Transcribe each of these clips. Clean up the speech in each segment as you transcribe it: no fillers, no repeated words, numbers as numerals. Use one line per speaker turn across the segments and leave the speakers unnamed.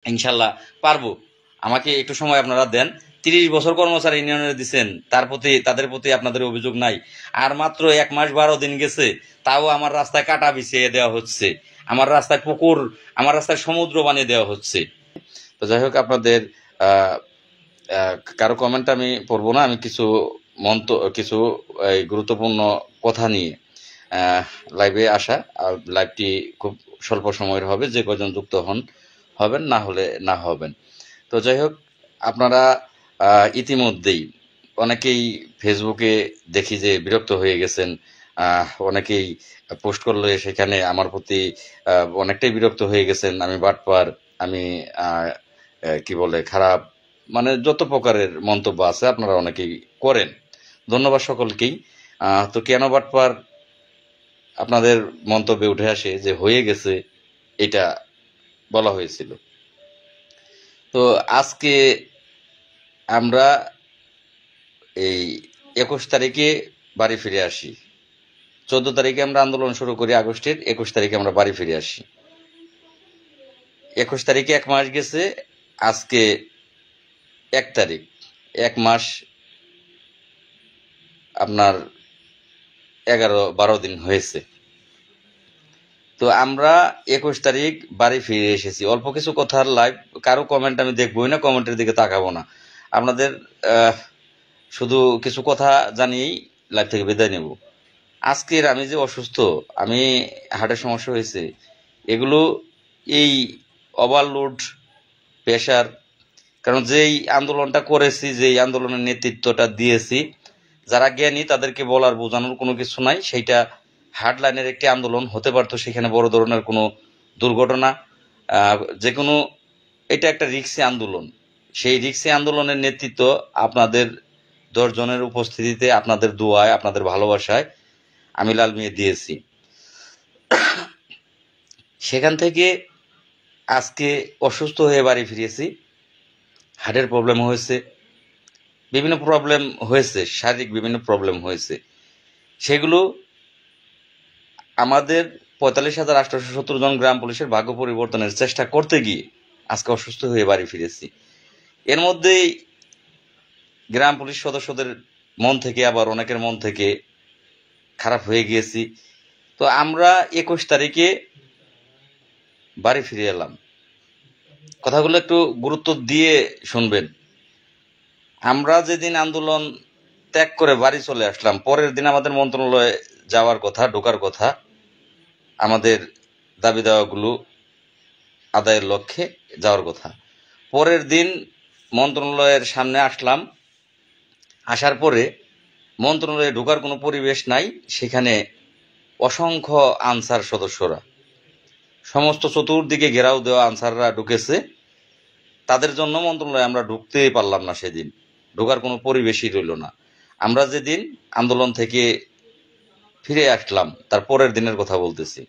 ইনশাল্লাহ পারবো। আমাকে একটু সময় আপনারা দেন। 30 বছর কর্মচারী ইউনিয়নে দিচ্ছেন, তাদের প্রতি আপনাদের অভিযোগ নাই? আর মাত্র 1 মাস 12 দিন গেছে, তাও আমার রাস্তায় কাটা বিছিয়ে দেওয়া হচ্ছে, আমার রাস্তায় পুকুর, আমার রাস্তায় সমুদ্র বানিয়ে দেওয়া হচ্ছে। তো যাই হোক, আপনাদের আহ, কারো কমেন্ট আমি পড়বো না। আমি কিছু গুরুত্বপূর্ণ কথা নিয়ে লাইভে আসা। আর লাইভটি খুব স্বল্প সময়ের হবে, যে কজন যুক্ত হবেন, না হলে না হবেন। তো যাই হোক, আপনারা ইতিমধ্যেই অনেকেই ফেসবুকে দেখি যে বিরক্ত হয়ে গেছেন। অনেকেই পোস্ট করলে সেখানে আমার প্রতি অনেকটাই বিরক্ত হয়ে গেছেন। আমি বাটপার, আমি কি বলে খারাপ, মানে যত প্রকারের মন্তব্য আছে আপনারা অনেকেই করেন। ধন্যবাদ সকলকেই। তো কেন বাটপার আপনাদের মন্তব্যে উঠে আসে যে হয়ে গেছে, এটা বলা হয়েছিল। তো আজকে আমরা এই 21 তারিখে বাড়ি ফিরে আসি। 14 তারিখে আমরা আন্দোলন শুরু করি, আগস্টের 21 তারিখে আমরা বাড়ি ফিরে আসি। 21 তারিখে 1 মাস গেছে, আজকে 1 তারিখ, 1 মাস আপনার 11-12 দিন হয়েছে। তো আমরা 21 তারিখ বাড়ি ফিরে এসেছি। অল্প কিছু কথার লাইভ, কারো কমেন্ট আমি দেখবই না, কমেন্টের দিকে তাকাবো না। আপনাদের শুধু কিছু কথা জানিয়েই লাইভ থেকে বিদায় নেব। আজকের আমি যে অসুস্থ, আমি হার্টের সমস্যা হয়েছে, এগুলো এই ওভারলোড, প্রেশার, কারণ যেই আন্দোলনটা করেছি, যেই আন্দোলনের নেতৃত্বটা দিয়েছি, যারা জ্ঞানী তাদেরকে বলার বোঝানোর কোনো কিছু নাই। সেইটা হার্ড লাইনের একটি আন্দোলন হতে পারতো, সেখানে বড় ধরনের কোনো দুর্ঘটনা, যে কোনো, এটা একটা রিক্সি আন্দোলন। সেই রিক্সি আন্দোলনের নেতৃত্ব আপনাদের 10 জনের উপস্থিতিতে, আপনাদের দোয়ায়, আপনাদের ভালোবাসায় আমি লাল মিয়ে দিয়েছি। সেখান থেকে আজকে অসুস্থ হয়ে বাড়ি ফিরেছি। হার্টের প্রবলেম হয়েছে, বিভিন্ন প্রবলেম হয়েছে, শারীরিক বিভিন্ন প্রবলেম হয়েছে। সেগুলো আমাদের 45,870 জন গ্রাম পুলিশের ভাগ্য পরিবর্তনের চেষ্টা করতে গিয়ে আজকে অসুস্থ হয়ে বাড়ি ফিরেছি। এর মধ্যেই গ্রাম পুলিশ সদস্যদের মন থেকে, আবার অনেকের মন থেকে খারাপ হয়ে গিয়েছি। তো আমরা 21 তারিখে বাড়ি ফিরে এলাম। কথাগুলো একটু গুরুত্ব দিয়ে শুনবেন। আমরা যেদিন আন্দোলন ত্যাগ করে বাড়ি চলে আসলাম, পরের দিন আমাদের মন্ত্রণালয়ে যাওয়ার কথা, ঢোকার কথা, আমাদের দাবি দাওয়াগুলো আদায়ের লক্ষ্যে যাওয়ার কথা। পরের দিন মন্ত্রণালয়ের সামনে আসলাম। আসার পরে মন্ত্রণালয়ে ঢোকার কোনো পরিবেশ নাই। সেখানে অসংখ্য আনসার সদস্যরা, সমস্ত চতুর্দিকে ঘেরাও দেওয়া আনসাররা ঢুকেছে। তাদের জন্য মন্ত্রণালয়ে আমরা ঢুকতেই পারলাম না। সেদিন ঢোকার কোনো পরিবেশই রইল না। আমরা যেদিন আন্দোলন থেকে ফিরে আসলাম, তার পরের দিনের কথা বলতেছি।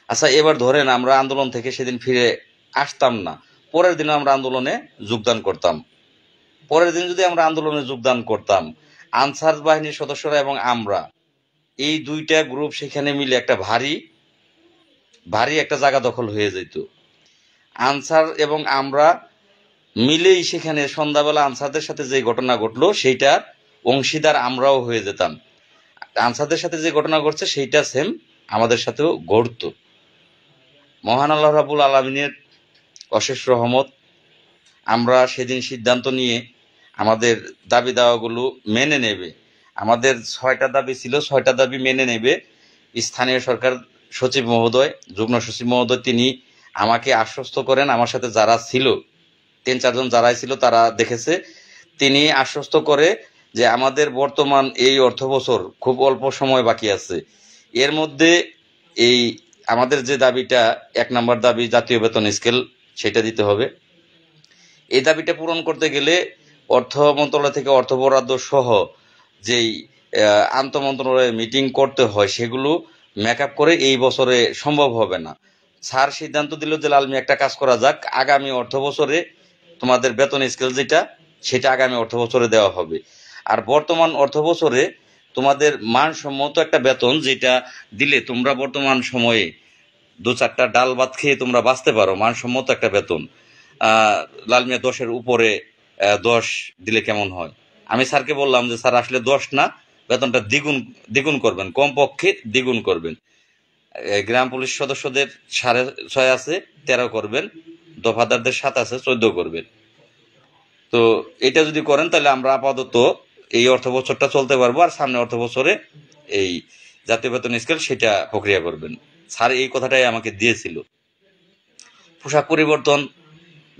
আচ্ছা, এবার ধরেন আমরা আন্দোলন থেকে সেদিন ফিরে আসতাম না, পরের দিন আমরা আন্দোলনে যোগদান করতাম। পরের দিন যদি আমরা আন্দোলনে যোগদান করতাম, আনসার বাহিনীর সদস্যরা এবং আমরা, এই দুইটা গ্রুপ সেখানে মিলে একটা ভারী ভারী একটা জায়গা দখল হয়ে যেত। আনসার এবং আমরা মিলেই সেখানে সন্ধ্যাবেলা আনসারদের সাথে যে ঘটনা ঘটলো, সেইটার অংশীদার আমরাও হয়ে যেতাম। আনসারদের সাথে যে ঘটনা ঘটছে সেইটা সেম আমাদের সাথেও ঘটতো। মহান আল্লাহ রাব্বুল আলামিনের অশেষ রহমত, আমরা সেদিন সিদ্ধান্ত নিয়ে আমাদের দাবি দাওয়াগুলো মেনে নেবে। আমাদের 6টা দাবি ছিল, 6টা দাবি মেনে নেবে। স্থানীয় সরকার সচিব মহোদয়, যুগ্ম সচিব মহোদয়, তিনি আমাকে আশ্বস্ত করেন। আমার সাথে যারা ছিল, 3-4 জন যারাই ছিল তারা দেখেছে, তিনি আশ্বস্ত করে যে আমাদের বর্তমান এই অর্থ বছর খুব অল্প সময় বাকি আছে। এর মধ্যে এই আমাদের যে দাবিটা, 1 নম্বর দাবি জাতীয় বেতন স্কেল, সেটা দিতে হবে। এই দাবিটা পূরণ করতে গেলে অর্থ মন্ত্রণালয় থেকে অর্থ বরাদ্দ সহ যেই আন্তঃমন্ত্রণালয় মিটিং করতে হয়, সেগুলো মেকআপ করে এই বছরে সম্ভব হবে না। স্যার সিদ্ধান্ত দিল যে লালমি একটা কাজ করা যাক, আগামী অর্থ বছরে তোমাদের বেতন স্কেল যেটা, সেটা আগামী অর্থ বছরে দেওয়া হবে। আর বর্তমান অর্থ বছরে তোমাদের মানসম্মত একটা বেতন যেটা দিলে তোমরা বর্তমান সময়ে 2-4টা ডাল ভাত খেয়ে তোমরা বাঁচতে পারো, মানসম্মত একটা বেতন। লাল মিয়া 10-এর উপরে 10 দিলে কেমন হয়? আমি স্যারকে বললাম যে স্যার আসলে 10 না, বেতনটা দ্বিগুণ করবেন, কমপক্ষে দ্বিগুণ করবেন। গ্রাম পুলিশ সদস্যদের 6.5 আছে, 13 করবেন, দফাদারদের 7 আছে, 14 করবেন। তো এটা যদি করেন তাহলে আমরা আপাতত এই অর্থ বছরটা চলতে পারবো, আর সামনে অর্থ বছরে এই জাতীয় বেতন স্কেল সেটা প্রক্রিয়া করবেন। স্যার এই কথাটাই আমাকে দিয়েছিল। পোশাক পরিবর্তন,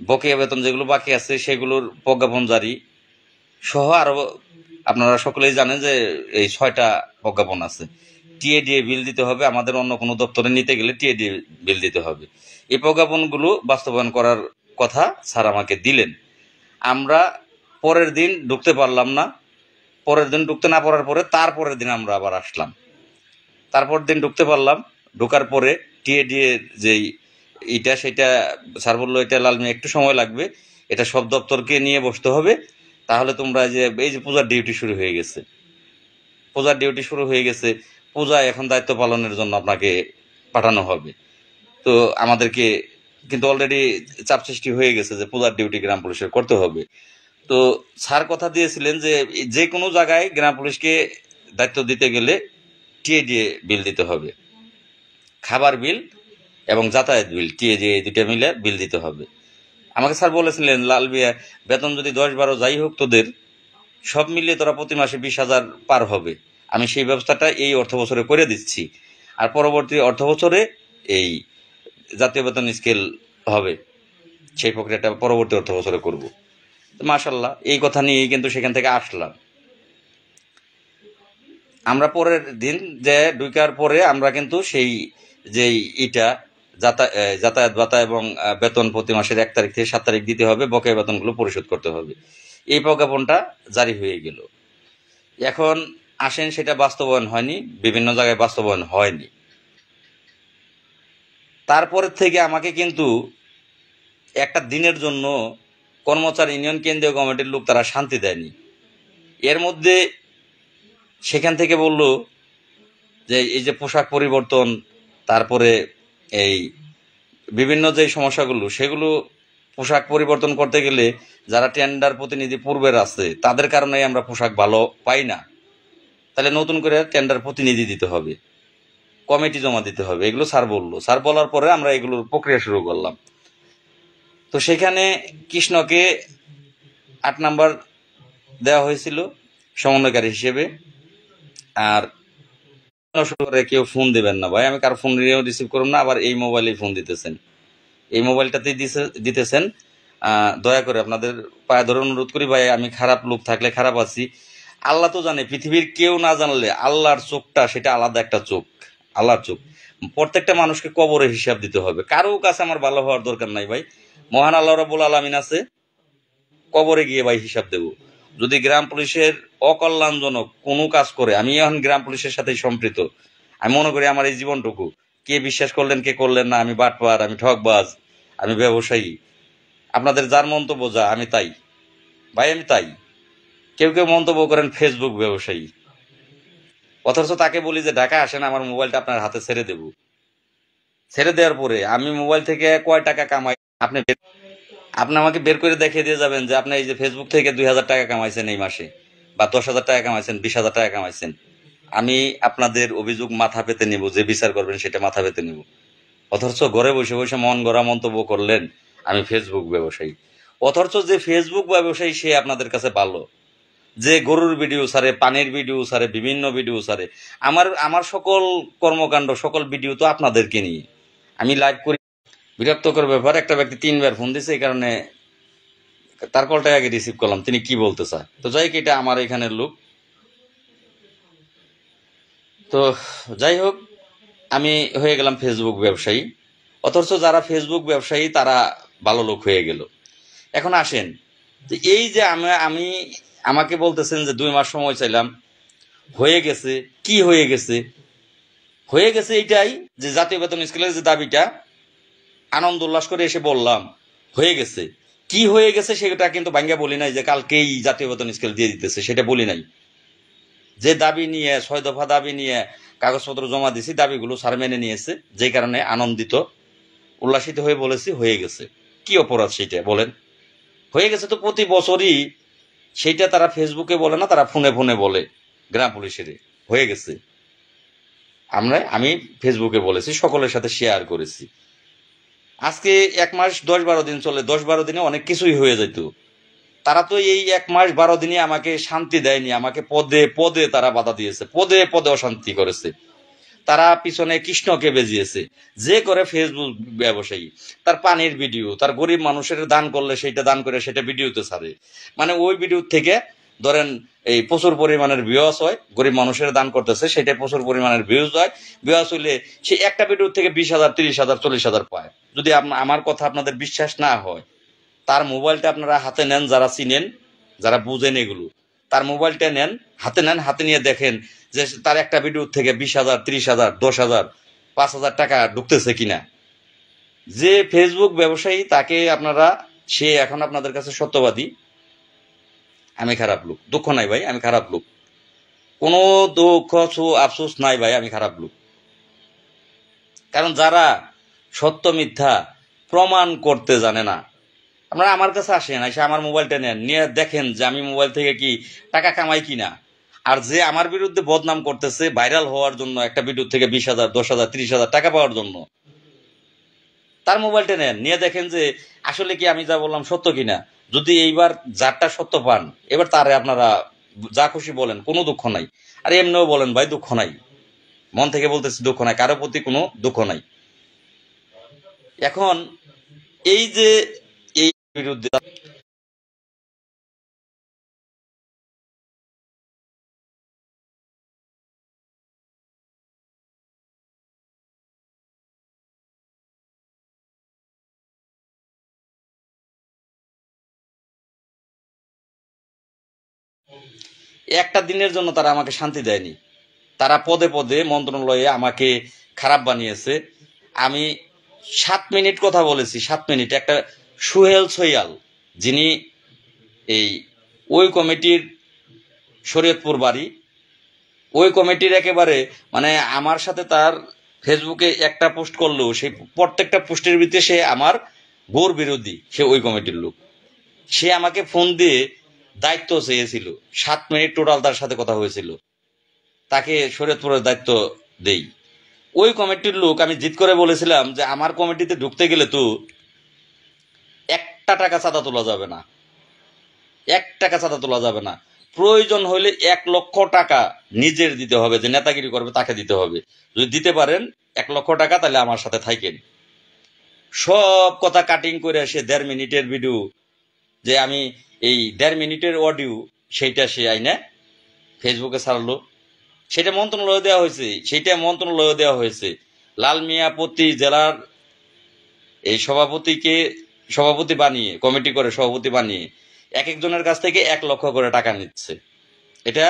বকেয়া বেতন যেগুলো বাকি আছে সেগুলোর প্রজ্ঞাপন জারি সহ আরো আপনারা সকলেই জানেন যে এই 6টা প্রজ্ঞাপন আছে। টিএডিএ বিল দিতে হবে, আমাদের অন্য কোনো দপ্তরে নিতে গেলে টিএডিএ বিল দিতে হবে। এই প্রজ্ঞাপনগুলো বাস্তবায়ন করার কথা স্যার আমাকে দিলেন। আমরা পরের দিন ঢুকতে পারলাম না, পরের দিন ঢুকতে না পারার পরে তারপরের দিন আমরা আবার আসলাম, তারপর দিন ঢুকতে পারলাম। ঢোকার পরে টিএডিএ যেই এটা সেটা স্যার বললো এটা লাল মিয়া একটু সময় লাগবে, এটা সব দপ্তরকে নিয়ে বসতে হবে, তাহলে তোমরা যে এই যে পূজার ডিউটি শুরু হয়ে গেছে, পূজা এখন দায়িত্ব পালনের জন্য আপনাকে পাঠানো হবে। তো আমাদেরকে কিন্তু অলরেডি চাপ সৃষ্টি হয়ে গেছে যে পূজার ডিউটি গ্রাম পুলিশের করতে হবে। তো স্যার কথা দিয়েছিলেন যে যে কোনো জায়গায় গ্রাম পুলিশকে দায়িত্ব দিতে গেলে টিএডিএ বিল দিতে হবে, খাবার বিল এবং যাতায়াত বিল, টিএডিএ এই দুইটা মিলে বিল দিতে হবে। আমাকে স্যার বলেছিলেন লাল মিয়া বেতন যদি 10-12 যাই হোক তোদের, সব মিলিয়ে তোরা প্রতি মাসে 20,000 পার হবে। আমি সেই ব্যবস্থাটা এই অর্থ বছরে করে দিচ্ছি, আর পরবর্তী অর্থ বছরে এই জাতীয় বেতন স্কেল হবে, সেই প্রক্রিয়াটা পরবর্তী অর্থ বছরে করব। মাশাল্লাহ, এই কথা নিয়েই কিন্তু সেখান থেকে আসলাম। আমরা পরের দিন যে ঢুকার পরে আমরা কিন্তু সেই যে ইটা যাতায়াত ভাতা এবং বেতন প্রতি মাসের 1 তারিখ থেকে 7 তারিখ দিতে হবে, বকেয়া বেতনগুলো পরিশোধ করতে হবে, এই প্রজ্ঞাপনটা জারি হয়ে গেল। এখন আসেন সেটা বাস্তবায়ন হয়নি, বিভিন্ন জায়গায় বাস্তবায়ন হয়নি। তারপরের থেকে আমাকে কিন্তু একটা দিনের জন্য কর্মচারী ইউনিয়ন কেন্দ্রীয় কমিটির লোক তারা শান্তি দেয়নি। এর মধ্যে সেখান থেকে বলল যে এই যে পোশাক পরিবর্তন, তারপরে এই বিভিন্ন যে সমস্যাগুলো, সেগুলো পোশাক পরিবর্তন করতে গেলে যারা টেন্ডার প্রতিনিধি পূর্বের আছে তাদের কারণেই আমরা পোশাক ভালো পাই না, তাহলে নতুন করে টেন্ডার প্রতিনিধি দিতে হবে, কমিটি জমা দিতে হবে, এগুলো স্যার বললো। স্যার বলার পরে আমরা এগুলোর প্রক্রিয়া শুরু করলাম। তো সেখানে কৃষ্ণকে 8 নাম্বার দেওয়া হয়েছিল সমন্বয়কারী হিসেবে। আর কেউ ফোন দিবেন না ভাই, আমি কারো ফোন রিসিভ করব না, আবার এই মোবাইলেই ফোন দিতেছেন, এই মোবাইলটাতেই দিতেছেন। দয়া করে আপনাদের পায়ে ধরে অনুরোধ করি ভাই, আমি খারাপ লোক থাকলে খারাপ আছি, আল্লাহ তো জানে, পৃথিবীর কেউ না জানলে আল্লাহর চোখটা সেটা আলাদা একটা চোখ, আল্লাহর চোখ। প্রত্যেকটা মানুষকে কবরে হিসাব দিতে হবে, কারো কাছে আমার ভালো হওয়ার দরকার নাই ভাই, মহান আল্লাহ রাব্বুল আলামিন আছে, কবরে গিয়ে ভাই হিসাব দেব। যদি গ্রাম পুলিশের অকল্যাণজনক কোনো কাজ করে, আমি এখন গ্রাম পুলিশের সাথে সম্পৃক্ত, আমি মনে করি আমার এই জীবনটুকু কে বিশ্বাস করলেন কে করলেন না, আমি বাটপার, আমি ঠকবাজ, আমি ব্যবসায়ী, আপনাদের যার মন্তব্য যা আমি তাই ভাই, আমি তাই। কেউ কেউ মন্তব্য করেন ফেসবুক ব্যবসায়ী, অথচ তাকে বলি যে ঢাকা আসেন, আমার মোবাইলটা আপনার হাতে ছেড়ে দেব, ছেড়ে দেওয়ার পরে আমি মোবাইল থেকে কয় টাকা কামাই আপনি আমাকে বের করে দেখিয়ে দিয়ে যাবেন যে আপনি এই যে ফেসবুক থেকে 2,000 টাকা কামাইছেন এই মাসে, বা 10,000 টাকা কামাইছেন, 20,000 টাকা কামাইছেন, আমি আপনাদের অভিযোগ মাথা পেতে নিব, যে বিচার করবেন সেটা মাথা পেতে নিব। অথচ ঘরে বসে বসে মন গড়া মন্তব্য করলেন আমি ফেসবুক ব্যবসায়ী, অথচ যে ফেসবুক ব্যবসায়ী সে আপনাদের কাছে ভালো, যে গরুর ভিডিও ছাড়ে, পানির ভিডিও ছাড়ে, বিভিন্ন ভিডিও ছাড়ে, আমার সকল কর্মকাণ্ড সকল ভিডিও তো আপনাদেরকে নিয়ে আমি লাইভ করি। বিরক্তকর ব্যাপার, একটা ব্যক্তি 3বার ফোন দিছে, এই কারণে তার কলটা আগে রিসিভ করলাম, তিনি কি বলতে চায়। তো যাই হোক, এটা আমার এখানের লোক। তো যাই হোক, আমি হয়ে গেলাম ফেসবুক ব্যবসায়ী, অথচ যারা ফেসবুক ব্যবসায়ী তারা ভালো লোক হয়ে গেল। এখন আসেন, এই যে আমি আমাকে বলতেছেন যে 2 মাস সময় চাইলাম, হয়ে গেছে, কি হয়ে গেছে? হয়ে গেছে এইটাই যে জাতীয় বেতন স্কেলের যে দাবিটা আনন্দ উল্লাস করে এসে বললাম হয়ে গেছে। কি হয়ে গেছে সেটা কিন্তু ভাঙ্গা বলি নাই যে কালকেই জাতীয় বেতন স্কেল দিয়ে দিতেছে, সেটা বলি নাই। যে দাবি নিয়ে 6 দফা দাবি নিয়ে কাগজপত্র জমা দিছি, দাবিগুলো স্যার মেনে নিয়েছে, যে কারণে আনন্দিত উল্লাসিত হয়ে বলেছি হয়ে গেছে। কি অপরাধ সেইটা বলেন? হয়ে গেছে তো প্রতি বছরই, সেইটা তারা ফেসবুকে বলে না, তারা ফোনে ফোনে বলে গ্রাম পুলিশের হয়ে গেছে। আমি ফেসবুকে বলেছি, সকলের সাথে শেয়ার করেছি। আজকে 1 মাস 10-12 দিন চলে, 10-12 দিনে অনেক কিছুই হয়ে যেত। তারা তো এই 1 মাস 12 দিনে আমাকে শান্তি দেয়নি, আমাকে পদে পদে তারা বাধা দিয়েছে, পদে পদে অশান্তি করেছে। তারা পিছনে কৃষ্ণকে বেজিয়েছে। যে করে ফেসবুক ব্যবসায়ী, তার পানির ভিডিও, তার গরিব মানুষের দান করলে সেইটা দান করে সেটা ভিডিওতে ছাড়ে। মানে ওই ভিডিও থেকে ধরেন এই প্রচুর পরিমাণের ভিউয়ার্স হয়, গরিব মানুষের দান করতেছে, সেটা প্রচুর পরিমাণের ভিউজ হয়। ভিউয়ার্স হইলে সে একটা ভিডিও থেকে 20,000, 30,000, 40,000 পায়। যদি আমার কথা আপনাদের বিশ্বাস না হয়, তার মোবাইলটা আপনারা হাতে নেন, যারা চিনেন, যারা বুঝেন এগুলো, তার মোবাইলটা নেন, হাতে নিয়ে দেখেন যে তার একটা ভিডিও থেকে 20,000, 30,000, 10,000, 5,000 টাকা ঢুকতেছে কিনা। যে ফেসবুক ব্যবসায়ী, তাকে আপনারা, সে এখন আপনাদের কাছে সত্যবাদী আমি খারাপ লোক। দুঃখ নাই ভাই, আমি খারাপ লোক, কোনো দুঃখ আফসোস নাই ভাই, আমি খারাপ লোক। কারণ যারা সত্য মিথ্যা প্রমাণ করতে জানে না, আপনারা আমার কাছে আসেন, এসে আমার মোবাইলটা নেন, নিয়ে দেখেন যে আমি মোবাইল থেকে কি টাকা কামাই কিনা। আর যে আমার বিরুদ্ধে বদনাম করতেছে ভাইরাল হওয়ার জন্য, একটা ভিডিও থেকে 20,000, 10,000, 30,000 টাকা পাওয়ার জন্য, তার মোবাইলটা নেন, নিয়ে দেখেন যে আসলে কি আমি যা বললাম সত্য কিনা। যদি এইবার যারটা সত্য পান, এবার তারে আপনারা যা খুশি বলেন, কোনো দুঃখ নাই। আর এমনিও বলেন ভাই দুঃখ নাই, মন থেকে বলতেছি দুঃখ নাই, কারো প্রতি কোনো দুঃখ নাই। এখন এই যে এই বিরুদ্ধে একটা দিনের জন্য তারা আমাকে শান্তি দেয়নি। তারা পদে পদে মন্ত্রণালয়ে আমাকে খারাপ বানিয়েছে। আমি 7 মিনিট কথা বলেছি, 7 মিনিট। একটা সুহেল সৈয়াল, যিনি এই ওই কমিটির, শরীয়তপুর বাড়ি, ওই কমিটির একেবারে, মানে আমার সাথে তার ফেসবুকে একটা পোস্ট করলেও সেই প্রত্যেকটা পোস্টের ভিতরে সে আমার ঘোর বিরোধী, সে ওই কমিটির লোক। সে আমাকে ফোন দিয়ে দায়িত্ব চেয়েছিল, 7 মিনিট টোটাল তার সাথে কথা হয়েছিল, তাকে শরীয়তপুরের দায়িত্ব দেই। ওই কমিটির লোক, আমি জিদ করে বলেছিলাম যে আমার কমিটিতে ঢুকতে গেলে তো 1 টাকা চাঁদা তোলা যাবে না, 1 টাকা চাঁদা তোলা যাবে না। প্রয়োজন হলে 1 লক্ষ টাকা নিজের দিতে হবে, যে নেতাগিরি করবে তাকে দিতে হবে। যদি দিতে পারেন 1 লক্ষ টাকা, তাহলে আমার সাথে থাকেন। সব কথা কাটিং করে সে 1.5 মিনিটের ভিডিও, যে আমি এই 1.5 মিনিটের অডিও, সেইটা সে আইনে ফেসবুকে ছাড়লো। সেটা মন্ত্রণালয়ে দেওয়া হয়েছে। লাল মিয়া প্রতি জেলার এই সভাপতি বানিয়ে, কমিটি করে সভাপতি বানিয়ে এক একজনের কাছ থেকে 1 লক্ষ করে টাকা নিচ্ছে। এটা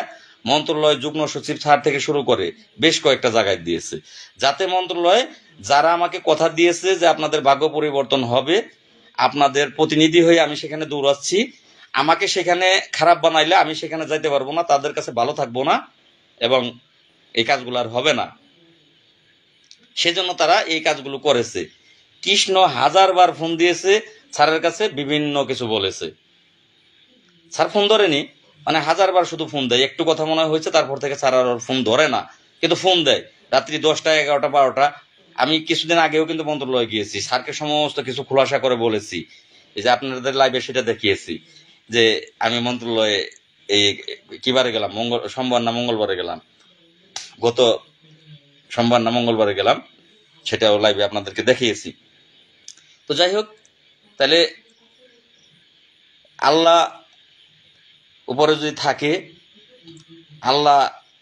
মন্ত্রণালয় যুগ্ম সচিব স্যার থেকে শুরু করে বেশ কয়েকটা জায়গায় দিয়েছে, যাতে মন্ত্রণালয়, যারা আমাকে কথা দিয়েছে যে আপনাদের ভাগ্য পরিবর্তন হবে, আপনাদের প্রতিনিধি হয়ে আমি সেখানে দৌড়াচ্ছি, আমাকে সেখানে খারাপ বানাইলে আমি সেখানে যাইতে পারবো না, তাদের কাছে ভালো থাকবো না, এবং এই কাজগুলো আর হবে না। সেজন্য তারা এই কাজগুলো করেছে। কৃষ্ণ 1000বার ফোন দিয়েছে স্যারের কাছে, বিভিন্ন কিছু বলেছে। স্যার ফোন ধরেনি, মানে 1000বার শুধু ফোন দেয়, একটু কথা মনে হয়েছে, তারপর থেকে স্যার আর ফোন ধরে না, কিন্তু ফোন দেয় রাত্রি 10টা, 11টা, 12টা। আমি কিছুদিন আগেও কিন্তু মন্ত্রণালয়ে গিয়েছি, স্যারকে সমস্ত কিছু খোলাসা করে বলেছি, এই যে আপনাদের লাইভে সেটা দেখিয়েছি, যে আমি মন্ত্রণালয়ে এই কিবারে গেলাম, সোমবার না মঙ্গলবারে গেলাম, গত সোমবার না মঙ্গলবারে গেলাম, সেটাও লাইভে আপনাদেরকে দেখিয়েছি। তো যাই হোক, তাহলে আল্লাহ উপরে যদি থাকে, আল্লাহ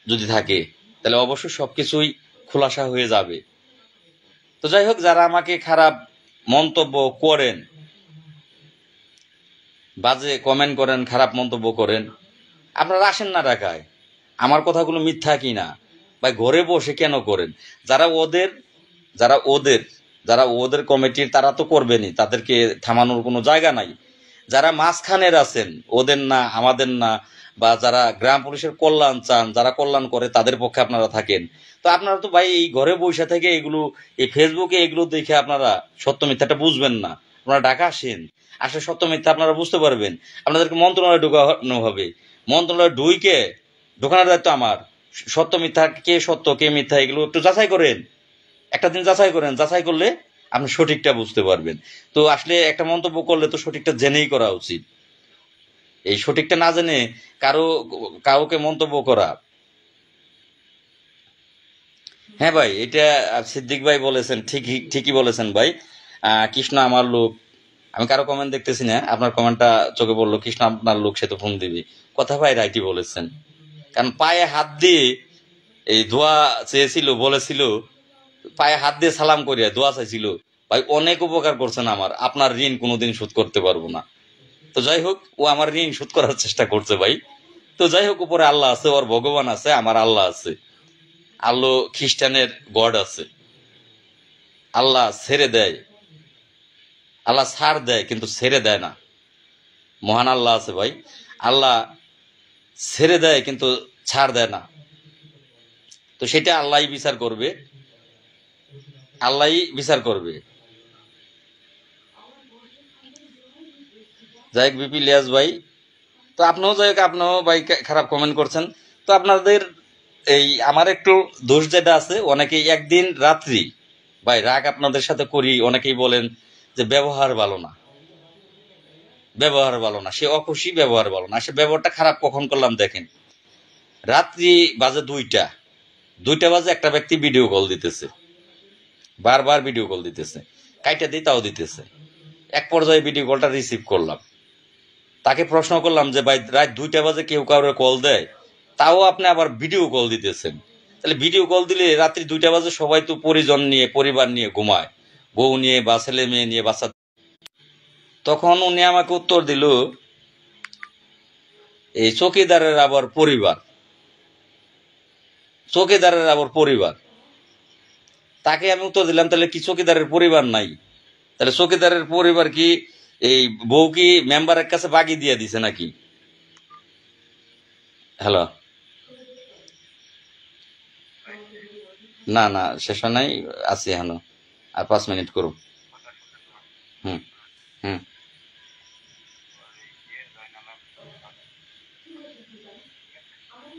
যদি থাকে, তাহলে অবশ্যই সবকিছুই খোলাসা হয়ে যাবে। তো যাই হোক, যারা আমাকে খারাপ মন্তব্য করেন, বাজে কমেন্ট করেন, খারাপ মন্তব্য করেন, আপনারা আসেন না ঢাকায়, আমার কথাগুলো মিথ্যা কিনা বা ঘরে বসে কেন করেন? যারা ওদের কমিটির, তারা তো করবেনই, তাদেরকে থামানোর কোনো জায়গা নাই। যারা মাঝখানের আছেন, ওদের না, আমাদের না, বা যারা গ্রাম পুলিশের কল্যাণ চান, যারা কল্যাণ করে, তাদের পক্ষে আপনারা থাকেন। তো আপনারা তো ভাই এই ঘরে বসে থেকে এগুলো, এই ফেসবুকে এগুলো দেখে আপনারা সত্য মিথ্যাটা বুঝবেন না। আপনারা ঢাকা আসেন, আসলে সত্য মিথ্যা আপনারা বুঝতে পারবেন। আপনাদেরকে মন্ত্রণালয়ে ঢোকানো হবে, মন্ত্রণালয়ে ঢোকানোর দায়িত্ব আমার। সত্য মিথ্যা, কে সত্য কে মিথ্যা এগুলো একটু যাচাই করেন, একটা দিন যাচাই করেন, যাচাই করলে আপনি সঠিকটা বুঝতে পারবেন। তো আসলে একটা মন্তব্য করলে তো সঠিকটা জেনেই করা উচিত। এই সঠিকটা না জেনে কাউকে মন্তব্য করা। হ্যাঁ ভাই, এটা সিদ্দিক ভাই বলেছেন, ঠিকই বলেছেন ভাই। কৃষ্ণ আমার লোক, আমি কারো কমেন্ট দেখতেছি না, আপনার কমেন্টটা চোখে পড়লো, কৃষ্ণ আপনার লোক সে তো ফোন দিবি। কথা ভাই রাইটই বলেছেন, কারণ পায়ে হাত দিয়ে এই দোয়া চেয়েছিল, বলেছিল পায়ে হাত দিয়ে সালাম করিয়া দোয়া চাইছিল। ভাই অনেক উপকার করছেন আমার, আপনার ঋণ কোনোদিন শোধ করতে পারবো না। তো যাই হোক, ও আমার ঋণ শোধ করার চেষ্টা করছে ভাই। তো যাই হোক, উপরে আল্লাহ আছে, ওর ভগবান আছে, আমার আল্লাহ আছে। আল্লাহ খ্রিস্টানের গড আছে। আল্লাহ ছেড়ে দেয়, আল্লাহ ছাড় দেয় কিন্তু ছেড়ে দেয় না। মহান আল্লাহ আছে ভাই, আল্লাহ ছেড়ে দেয় কিন্তু ছাড় দেয় না। তো সেটা আল্লাহই বিচার করবে, আল্লাহই বিচার করবে। যাই হোক বিপি লিয়াস ভাই, তো আপনিও যাই হোক, আপনিও ভাই খারাপ কমেন্ট করছেন। তো আপনাদের এই আমার একটু দোষ যেটা আছে, অনেকেই একদিন রাত্রি ভাই রাগ আপনাদের সাথে করি, অনেকেই বলেন যে ব্যবহার ভালো না, ব্যবহার ভালো না, সে অখুশি, ব্যবহার ভালো না। সে ব্যবহারটা খারাপ কখন করলাম দেখেন, রাত্রি বাজে 2টা বাজে একটা ব্যক্তি ভিডিও কল দিতেছে, বারবার ভিডিও কল দিতেছে, কাইটা দিই তাও দিতেছে। এক পর্যায়ে ভিডিও কলটা রিসিভ করলাম, তাকে প্রশ্ন করলাম যে ভাই রাত 2টা বাজে কেউ কাউরে কল দেয়, তাও আপনি আবার ভিডিও কল দিতেছেন, তাহলে ভিডিও কল দিলে রাত্রি 2টা বাজে সবাই তো পরিজন নিয়ে, পরিবার নিয়ে ঘুমায়, বউ নিয়ে বা ছেলে মেয়ে নিয়ে, বাচ্চা। তখন উনি আমাকে উত্তর দিল, এই চৌকিদারের আবার পরিবার, চৌকিদারের আবার পরিবার। তাকে আমি উত্তর দিলাম, তাহলে কি চৌকিদারের পরিবার নাই? তাহলে চৌকিদারের পরিবার কি এই বউ কি মেম্বারের কাছে বাগি দিয়ে দিছে নাকি? হ্যালো, না না শেষ হয় নাই, আছি এখনো, আর 5 মিনিট করুন। হুম হুম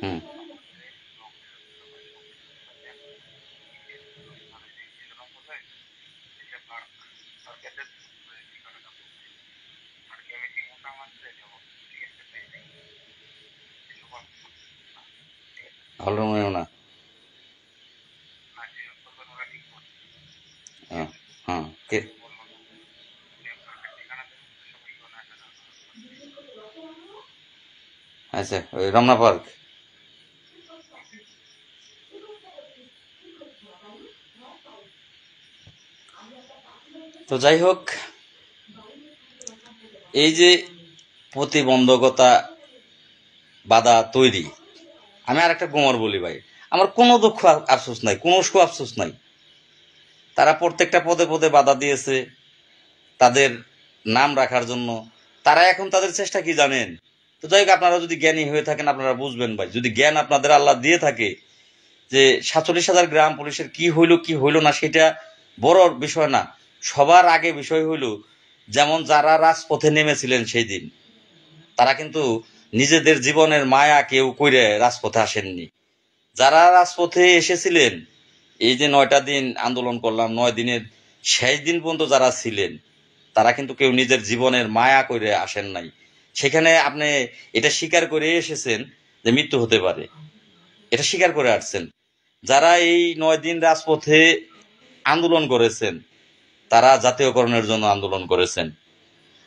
হুম হলরুমেও না। হ্যাঁ হ্যাঁ আচ্ছা, ওই রমনা পার্ক। তো যাই হোক, এই যে প্রতিবন্ধকতা, বাধা তৈরি, আমি আর একটা গোমর বলি ভাই, আমার কোনো দুঃখ আফসোস নাই, কোনো সুখ আফসোস নাই। তারা প্রত্যেকটা পদে পদে বাধা দিয়েছে তাদের নাম রাখার জন্য। তারা এখন তাদের চেষ্টা কি জানেন? তো যাই হোক, আপনারা যদি জ্ঞানী হয়ে থাকেন আপনারা বুঝবেন ভাই, যদি জ্ঞান আপনাদের আল্লাহ দিয়ে থাকে, যে 47,000 গ্রাম পুলিশের কি হইলো কি হইলো না সেটা বড় বিষয় না। সবার আগে বিষয় হইল, যেমন যারা রাজপথে নেমেছিলেন সেই দিন, তারা কিন্তু নিজেদের জীবনের মায়া কেউ কইরে রাজপথে আসেননি। যারা রাজপথে এসেছিলেন, এই যে 9টা দিন আন্দোলন করলাম, 9 দিনের শেষ দিন পর্যন্ত যারা ছিলেন, তারা কিন্তু কেউ নিজের জীবনের মায়া করে আসেন নাই। সেখানে আপনি এটা স্বীকার করে এসেছেন যে মৃত্যু হতে পারে, এটা স্বীকার করে আসছেন। যারা এই 9 দিন রাজপথে আন্দোলন করেছেন, তারা জাতীয়করণের জন্য আন্দোলন করেছেন।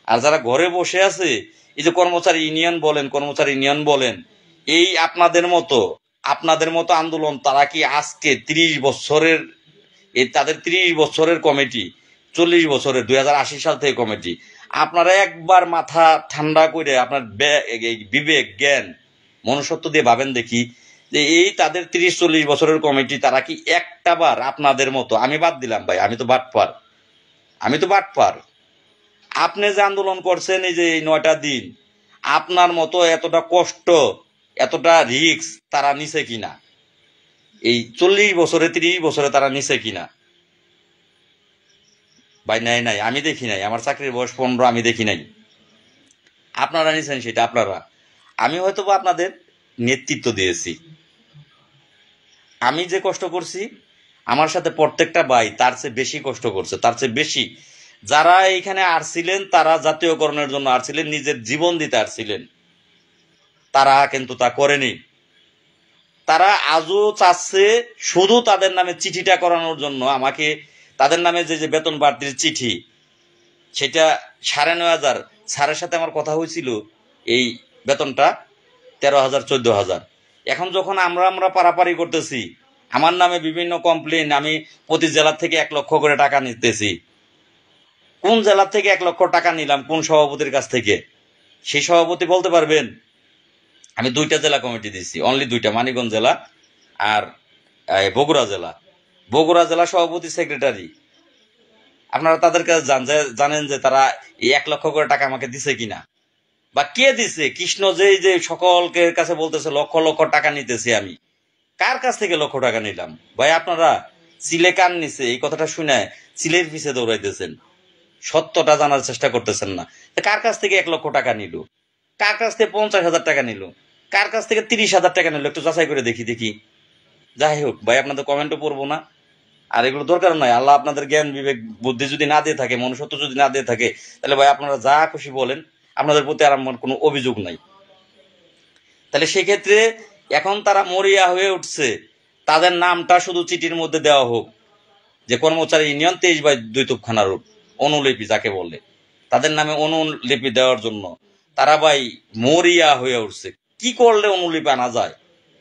আর যারা ঘরে বসে আছে, এই যে কর্মচারী ইউনিয়ন বলেন, এই আপনাদের মতো আন্দোলন তারা কি আজকে 30 বছরের, এই তাদের 30 বছরের কমিটি, 40 বছরের, 2080 সাল থেকে কমিটি। আপনারা একবার মাথা ঠান্ডা করে আপনার বিবেক জ্ঞান মনুষ্যত্ব দিয়ে ভাবেন দেখি, যে এই তাদের 30-40 বছরের কমিটি, তারা কি একটা বার আপনাদের মতো, আমি বাদ দিলাম ভাই, আমি তো বাটপার, আপনি যে আন্দোলন করছেন এই যে এই 9টা দিন, আপনার মতো এতটা কষ্ট, এতটা রিস্ক তারা নিছে কিনা? এই 40 বছরে, 30 বছরে তারা নিছে কিনা? ভাই নাই নাই, আমি দেখি নাই, আমার চাকরির বয়স 15, আমি দেখি নাই। আপনারা নিছেন সেটা আপনারা, আমি হয়তো বা আপনাদের নেতৃত্ব দিয়েছি। আমি যে কষ্ট করছি, আমার সাথে প্রত্যেকটা ভাই তার চেয়ে বেশি কষ্ট করছে, তার চেয়ে বেশি। যারা এইখানে আসছিলেন তারা জাতীয়করণের জন্য আসছিলেন, নিজের জীবন দিতে আসছিলেন, তারা কিন্তু তা করেনি। তারা আজও চাচ্ছে শুধু তাদের নামে চিঠিটা করানোর জন্য আমাকে, তাদের নামে যে যে বেতন বাড়তির চিঠি, সেটা 9,500। স্যারের সাথে আমার কথা হয়েছিল, এই বেতনটা 13,000 14,000। এখন যখন আমরা আমরা পারাপারি করতেছি, আমার নামে বিভিন্ন কমপ্লেন, আমি প্রতি জেলা থেকে 1 লক্ষ করে টাকা নিতেছি। কোন জেলা থেকে 1 লক্ষ টাকা নিলাম, কোন সভাপতির কাছ থেকে? সেই সভাপতি বলতে পারবেন? আমি 2টা জেলা কমিটি দিচ্ছি, অনলি 2টা, মানিকগঞ্জ জেলা আর বগুড়া জেলা। বগুড়া জেলা সভাপতি সেক্রেটারি, আপনারা তাদের কাছে জানেন যে তারা এই 1 লক্ষ করে টাকা আমাকে দিছে কিনা, বা কে দিছে? কৃষ্ণ যে সকলকে কাছে বলতেছে লক্ষ লক্ষ টাকা নিতেছি, আমি কার কাছ থেকে লক্ষ টাকা নিলাম? ভাই আপনারা চিলে কান নিছে এই কথাটা শুনে চিলের পিছে দৌড়াইতেছেন, সত্যটা জানার চেষ্টা করতেছেন না। কার কাছ থেকে 1 লক্ষ টাকা নিল, কার কাছ থেকে 50,000 টাকা নিল, কার কাছ থেকে 30,000 টাকা নিল, একটু যাচাই করে দেখি। যাই হোক ভাই, আপনাদের কমেন্টও পড়বো না, আর এগুলো দরকার নাই। আল্লাহ আপনাদের জ্ঞান বিবেক বুদ্ধি যদি না দিয়ে থাকে, মনুষ্যত্ব যদি না দিয়ে থাকে, তাহলে ভাই আপনারা যা খুশি বলেন, আপনাদের প্রতি আর আমার কোনো অভিযোগ নাই। তাহলে সেক্ষেত্রে এখন তারা মরিয়া হয়ে উঠছে, তাদের নামটা শুধু চিঠির মধ্যে দেওয়া হোক, যে কর্মচারী ইউনিয়ন 23/2 তুপখানা রোড, অনুলিপি যাকে বলে, তাদের নামে অনুলিপি দেওয়ার জন্য তারা ভাই মরিয়া হয়ে উঠছে। কি করলে অনুলিপি আনা যায়,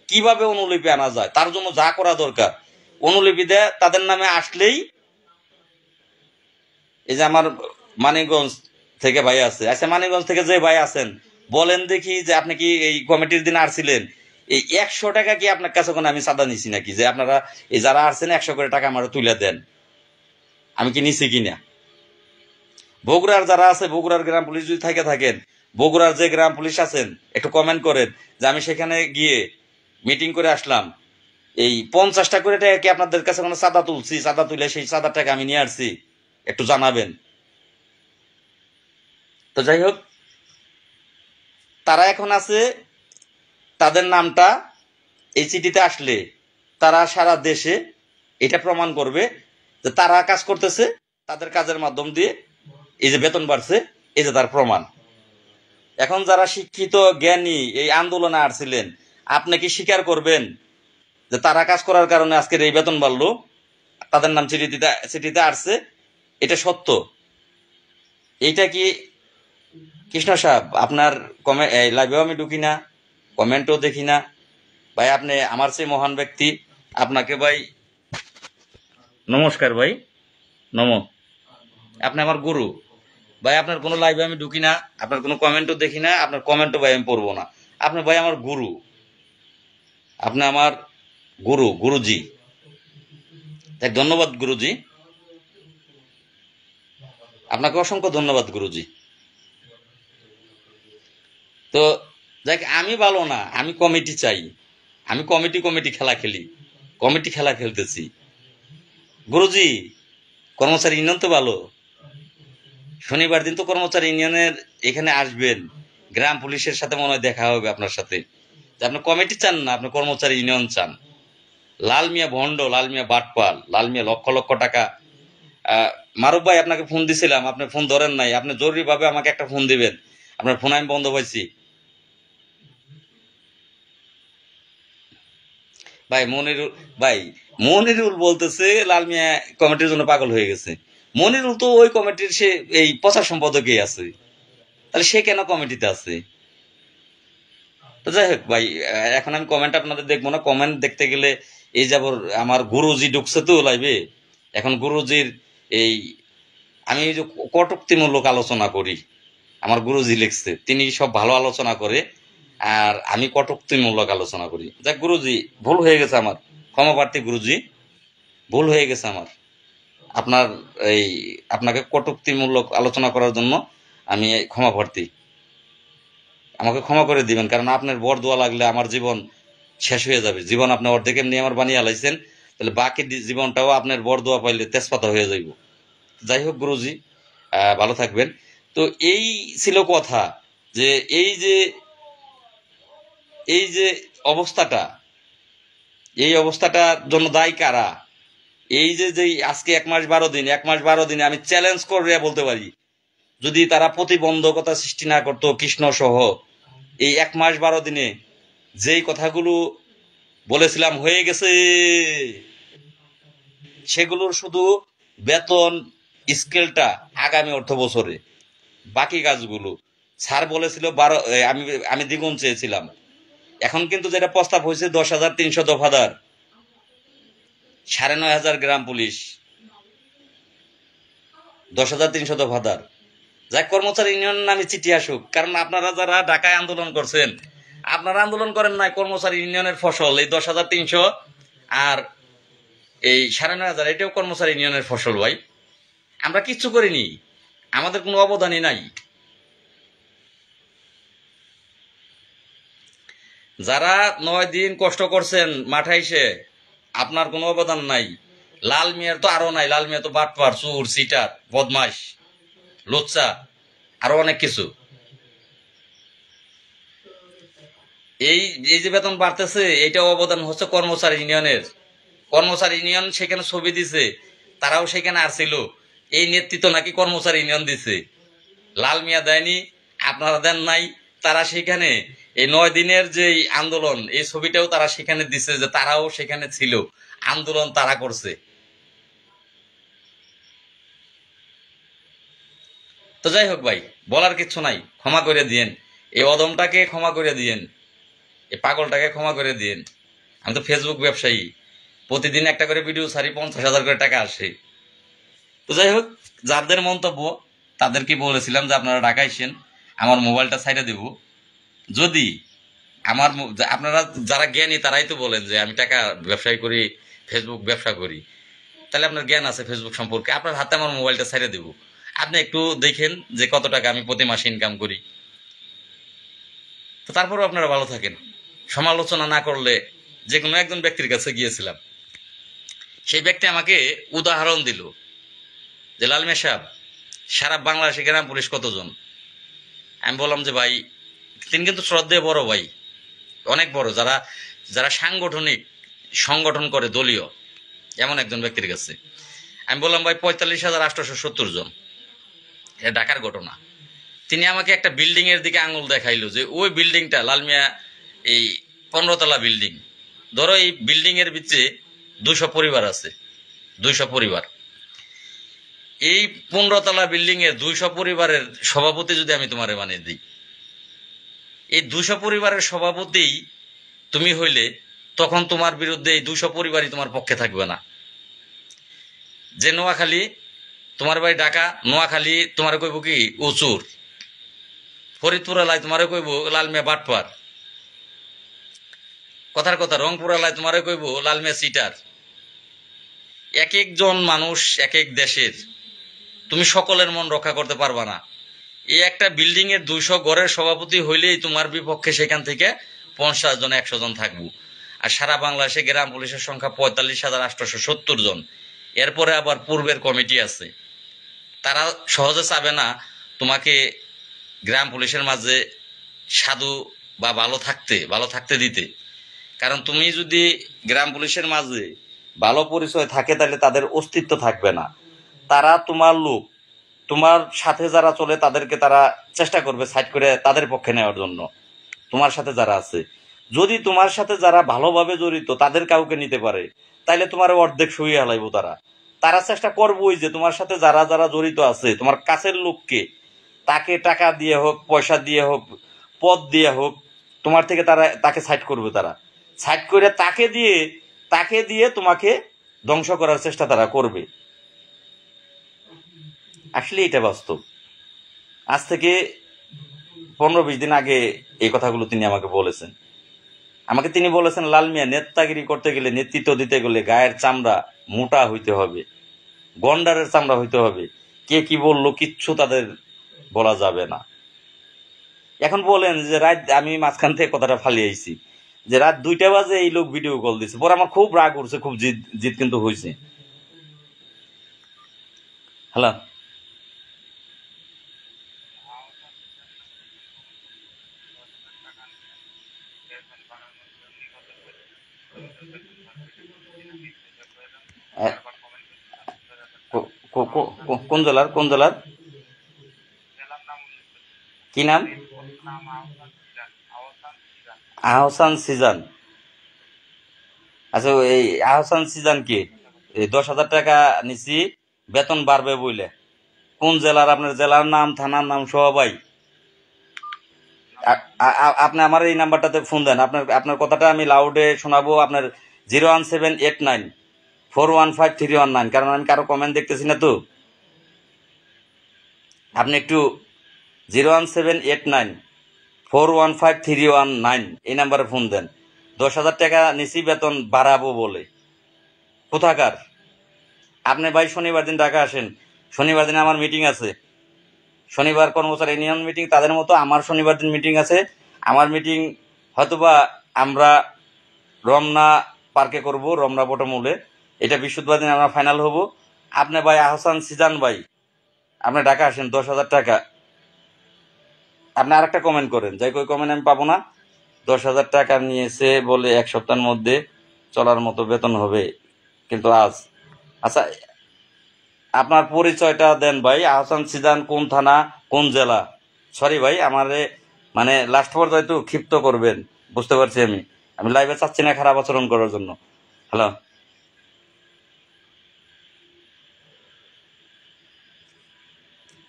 কিভাবে অনুলিপি আনা যায়, তার জন্য যা করা দরকার অনুলিপি দেয় তাদের নামে আসলেই। এই যে আমার মানিকগঞ্জ থেকে ভাই আছে, আচ্ছা মানিকগঞ্জ থেকে যে ভাই আছেন, বলেন দেখি যে আপনি কি এই কমিটির দিন আসছিলেন, এই 100 টাকা কি আপনার কাছে কোনো আমি চাঁদা নিছি নাকি, যে আপনারা এই যারা আসছেন 100 করে টাকা আমার তুলে দেন? আমি কি নিছি কিনা? বগুড়ার যারা আছে, বগুড়ার গ্রাম পুলিশ যদি থাকেন, বগুড়ার যে গ্রাম পুলিশ আছেন একটু কমেন্ট করেন যে আমি সেখানে গিয়ে মিটিং করে আসলাম, এই 50টা করে টাকা কি আপনাদের কাছে কোনো চাঁদা তুলছি, চাঁদা তুলে সেই চাঁদার টাকা আমি নিয়ে আসছি, একটু জানাবেন। তো যাই হোক, তারা এখন আছে, তাদের নামটা এই চিঠিতে আসলে তারা সারা দেশে এটা প্রমাণ করবে যে তারা কাজ করতেছে, তাদের কাজের মাধ্যম দিয়ে এই যে বেতন বাড়ছে, এই যে তার প্রমাণ। এখন যারা শিক্ষিত জ্ঞানী এই আন্দোলনে আসছিলেন, আপনি কি স্বীকার করবেন যে তারা কাজ করার কারণে আজকের এই বেতন বাড়লো, তাদের নাম চিঠিতে আসছে, এটা সত্য? এইটা কি কৃষ্ণ সাহেব আপনার লাইভেও আমি ঢুকি না, কমেন্টও দেখি না ভাই, আপনি আমার সেই মহান ব্যক্তি, আপনাকে ভাই নমস্কার ভাই, নম, আপনি আমার গুরু ভাই, আপনার কোনো লাইভে আমি ঢুকি না, আপনার কোনো কমেন্টও দেখি না, আপনার কমেন্টও ভাই আমি পড়বো না। আপনি ভাই আমার গুরু, আপনি আমার গুরু, গুরুজি, তাই ধন্যবাদ গুরুজি, আপনাকে অসংখ্য ধন্যবাদ গুরুজি। তো দেখ, আমি ভালো না, আমি কমিটি চাই, আমি কমিটি খেলা খেলি, কমিটি খেলা খেলতেছি গুরুজি। কর্মচারী ইউনিয়ন তো ভালো, শনিবার দিন তো কর্মচারী ইউনিয়নের এখানে আসবেন, গ্রাম পুলিশের সাথে মনে হয় দেখা হবে আপনার সাথে, যে আপনি কমিটি চান না, আপনি কর্মচারী ইউনিয়ন চান। লাল মিয়া ভণ্ড, লাল মিয়া বাটপাল, লাল মিয়া লক্ষ লক্ষ টাকা। মারুফ ভাই আপনাকে ফোন দিছিলাম, আপনি ফোন ধরেন নাই, আপনি জরুরি ভাবে আমাকে একটা ফোন দিবেন, আপনার ফোন আমি বন্ধ পাইছি। ভাই মনিরুল, ভাই মনিরুল বলতেছে লাল মিয়া কমিটির জন্য পাগল হয়ে গেছে। মনিরুল তো ওই কমিটির সে এই প্রচার সম্পাদকই আছে, তাহলে সে কেন কমিটিতে আছে? তো যাই হোক ভাই, এখন আমি কমেন্ট আপনাদের দেখবো না, কমেন্ট দেখতে গেলে এই যাব, আমার গুরুজি ঢুকছে তো লাইভে, এখন গুরুজির এই আমি এই যে কটুক্তিমূলক আলোচনা করি, আমার গুরুজি লিখছে, তিনি সব ভালো আলোচনা করে আর আমি কটুক্তিমূলক আলোচনা করি। যাক গুরুজি, ভুল হয়ে গেছে আমার, ক্ষমা প্রার্থী গুরুজি, ভুল হয়ে গেছে আমার। আপনার এই আপনাকে কটুক্তিমূলক আলোচনা করার জন্য আমি ক্ষমা প্রার্থী, আমাকে ক্ষমা করে দিবেন, কারণ আপনার বর দোয়া লাগলে আমার জীবন শেষ হয়ে যাবে। জীবন আপনি অর্ধেক এমনি আমার বানিয়ে আলাইছেন, তাহলে বাকি জীবনটাও আপনার বর দোয়া পাইলে তেজপাতা হয়ে যাইব। যাই হোক গুরুজি, ভালো থাকবেন। তো এই ছিল কথা, যে এই যে এই যে অবস্থাটা, এই অবস্থাটার জন্য দায়ী কারা? এই যে যে আজকে 1 মাস 12 দিন আমি চ্যালেঞ্জ করে বলতে পারি, যদি তারা প্রতিবন্ধকতা সৃষ্টি না করতো কৃষ্ণ সহ, এই 1 মাস 12 দিনে যেই কথাগুলো বলেছিলাম হয়ে গেছে, সেগুলোর শুধু বেতন স্কেলটা আগামী অর্থ বছরে, বাকি কাজগুলো স্যার বলেছিল 12, আমি আমি দ্বিগুণ চেয়েছিলাম। এখন কিন্তু যেটা প্রস্তাব হয়েছে 10,300 দফাদার, 9,500 গ্রাম পুলিশ, 10,300 দফাদার। যাই কর্মচারী ইউনিয়ন নামে চিঠি আসুক, কারণ আপনারা যারা ঢাকায় আন্দোলন করছেন, আপনারা আন্দোলন করেন নাই কর্মচারী ইউনিয়নের ফসল, এই 10,300 আর এই 9,500 এটাও কর্মচারী ইউনিয়নের ফসল ভাই। আমরা কিচ্ছু করিনি, আমাদের কোনো অবদানই নাই। যারা 9 দিন কষ্ট করছেন মাঠে এসে, আপনার কোনো অবদান নাই। লাল মিয়ার তো আরো নাই, লাল মিয়া তো বাটপার, চুর, সিটার, বদমাস, লোচ্চা, আরো অনেক কিছু। এই এই যে বেতন বাড়তেছে, এইটা অবদান হচ্ছে কর্মচারী ইউনিয়নের। কর্মচারী ইউনিয়ন সেখানে ছবি দিছে, তারাও সেখানে আসছিল। এই নেতৃত্ব নাকি কর্মচারী ইউনিয়ন দিছে, লাল মিয়া দেয়নি, আপনারা দেন নাই। তারা সেখানে এই 9 দিনের যে আন্দোলন, এই ছবিটাও তারা সেখানে দিছে, যে তারাও সেখানে ছিল, আন্দোলন তারা করছে। তো যাই হোক ভাই, বলার কিছু নাই, ক্ষমা করে দিয়েন, এই অদমটাকে ক্ষমা করে দিয়েন, এই পাগলটাকে ক্ষমা করে দিয়েন। আমি তো ফেসবুক ব্যবসায়ী, প্রতিদিন একটা করে ভিডিও ছাড়ি, 50,000 করে টাকা আসে। তো যাই হোক, যাদের মন্তব্য তাদেরকে বলেছিলাম যে আপনারা ঢাকা আসেন, আমার মোবাইলটা ছাইড়া দেব। যদি আপনারা যারা জ্ঞানী তারাই তো বলেন যে আমি টাকা ব্যবসায় করি, ফেসবুক ব্যবসা করি, তাহলে আপনার জ্ঞান আছে ফেসবুক সম্পর্কে, আপনার হাতে আমার মোবাইলটা ছাইড়া দেব। আপনি একটু দেখেন যে কত টাকা আমি প্রতি মাসে ইনকাম করি। তো তারপরেও আপনারা ভালো থাকেন। সমালোচনা না করলে, যে কোনো একজন ব্যক্তির কাছে গিয়েছিলাম, সেই ব্যক্তি আমাকে উদাহরণ দিল যে লাল মিয়া সাহেব, সারা বাংলাদেশে গ্রাম পুলিশ কতজন? আমি বললাম যে ভাই, তিনি কিন্তু শ্রদ্ধেয় বড় ভাই, অনেক বড়, যারা যারা সাংগঠনিক সংগঠন করে দলীয়, এমন একজন ব্যক্তির কাছে আমি বললাম ভাই 45,870 জন, এটা ঢাকার ঘটনা। তিনি আমাকে একটা বিল্ডিং এর দিকে আঙুল দেখাইলো যে ওই বিল্ডিংটা লাল মিয়া, এই 15 তলা বিল্ডিং, ধরো এই বিল্ডিং এর ভিতরে 200 পরিবার আছে, 200 পরিবার। এই 15 তলা বিল্ডিং এর 200 পরিবারের সভাপতি যদি আমি তোমারে বানিয়ে দিই, এই 200 পরিবারের সভাপতি তুমি হইলে, তখন তোমার বিরুদ্ধে এই 200 পরিবারই তোমার পক্ষে থাকবে না। যে নোয়াখালী, তোমার বাড়ি ঢাকা, নোয়াখালী তোমার কইব কি ও চোর, ফরিদপুর এলাকায় তোমারে কইব লাল মিয়া বাটপার, কথার কথা রংপুর এলাকায় তোমারে কইব লাল মিয়া সিটার। এক একজন মানুষ এক এক দেশের, তুমি সকলের মন রক্ষা করতে পারবা না। এই একটা বিল্ডিং এর 200 ঘরের সভাপতি হইলেই তোমার বিপক্ষে সেখান থেকে 50 জন 100 জন থাকবো। আর সারা বাংলাদেশে গ্রাম পুলিশের সংখ্যা 45,870 জন। এরপরে আবার পূর্বের কমিটি আছে, তারা সহজে চাবে না তোমাকে গ্রাম পুলিশের মাঝে সাধু বা ভালো থাকতে দিতে। কারণ তুমি যদি গ্রাম পুলিশের মাঝে ভালো পরিচয় থাকে, তাহলে তাদের অস্তিত্ব থাকবে না। তারা তোমার লোক, তোমার সাথে যারা চলে তাদেরকে তারা চেষ্টা করবে সাইড করে তাদের পক্ষে নেওয়ার জন্য। তোমার সাথে যারা আছে, যদি তোমার সাথে যারা ভালোভাবে জড়িত তাদের কাউকে নিতে পারে, তাইলে তোমার অর্ধেক সইয়ে হালাইবো। তারা তারা চেষ্টা করবোই যে তোমার সাথে যারা যারা জড়িত আছে, তোমার কাছের লোককে, তাকে টাকা দিয়ে হোক, পয়সা দিয়ে হোক, পদ দিয়ে হোক, তোমার থেকে তারা তাকে সাইড করবে। তারা সাইড করে তাকে দিয়ে তোমাকে ধ্বংস করার চেষ্টা তারা করবে। আসলে এটা বাস্তব। আজ থেকে 15-20 দিন আগে এই কথাগুলো তিনি আমাকে বলেছেন। তিনি বলেছেন, লাল মিয়া, নেতাগিরি করতে গেলে, নেতৃত্ব দিতে গেলে গায়ের চামড়া মোটা হইতে হবে, গন্ডারের চামড়া হইতে হবে। কে কি বললো কিচ্ছু তাদের বলা যাবে না। এখন বলেন যে রাত, আমি মাঝখান থেকে কথাটা ফালিয়েছি, যে রাত 2টা বাজে এই লোক ভিডিও কল দিচ্ছে। পরে আমার খুব রাগ উঠছে, খুব জিদ জিদ কিন্তু হয়েছে। হ্যালো, কোন জেলার কি নাম? আহসান সিজান। আচ্ছা, এই আহসান সিজান কি এই 10,000 টাকা নিছি বেতন বাড়বে বইলে? কোন জেলার? আপনার জেলার নাম, থানার নাম সহ ভাই। আপনি আমার এই নাম্বারটাতে ফোন দেন, আপনার আপনার কথাটা আমি লাউডে শোনাবো। আপনার 01789 415 319, কারণ আমি কারো কমেন্ট দেখতেছি না তো। আপনি একটু 01789 415 319 এই নাম্বারে ফোন দেন। 10,000 টাকা নিছি বেতন বাড়াবো বলে। কোথাকার? আপনি ভাই শনিবার দিন ঢাকা আসেন। শনিবার দিন আমার মিটিং আছে। শনিবার কর্মচারী ইউনিয়ন মিটিং, তাদের মতো আমার শনিবার দিন মিটিং আছে। আমার মিটিং হয়তোবা আমরা রমনা পার্কে করব, রমনা বটমূলে। এটা বৃহস্পতিবার দিন আমরা ফাইনাল হব। আপনি ভাই আহসান সিজান ভাই, আপনি ঢাকা আসেন। 10,000 টাকা। আপনি আর একটা কমেন্ট করেন, যাই কই কমেন্ট আমি পাবো না। 10,000 টাকা নিয়েছে বলে 1 সপ্তাহের মধ্যে চলার মতো বেতন হবে, কিন্তু আজ। আচ্ছা, আপনার পরিচয়টা দেন ভাই। আহসান সিজান কোন থানা, কোন জেলা? সরি ভাই, আমারে মানে লাস্ট পর্যায়ে একটু ক্ষিপ্ত করবেন, বুঝতে পারছি আমি। আমি লাইভে চাচ্ছি না খারাপ আচরণ করার জন্য। হ্যালো,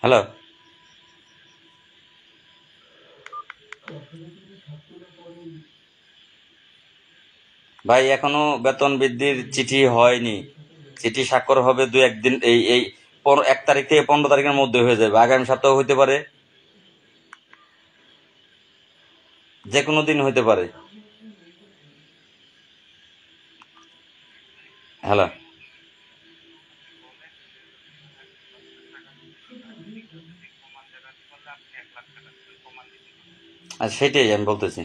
হ্যালো ভাই, এখনো বেতন বৃদ্ধির চিঠি হয়নি। চিঠি স্বাক্ষর হবে দু একদিন, এই এই 1 তারিখ থেকে 15 তারিখের মধ্যে হয়ে যাবে। আগামী সপ্তাহ হইতে পারে, যে কোনো দিন হইতে পারে। হ্যালো, আচ্ছা সেটাই আমি বলতেছি।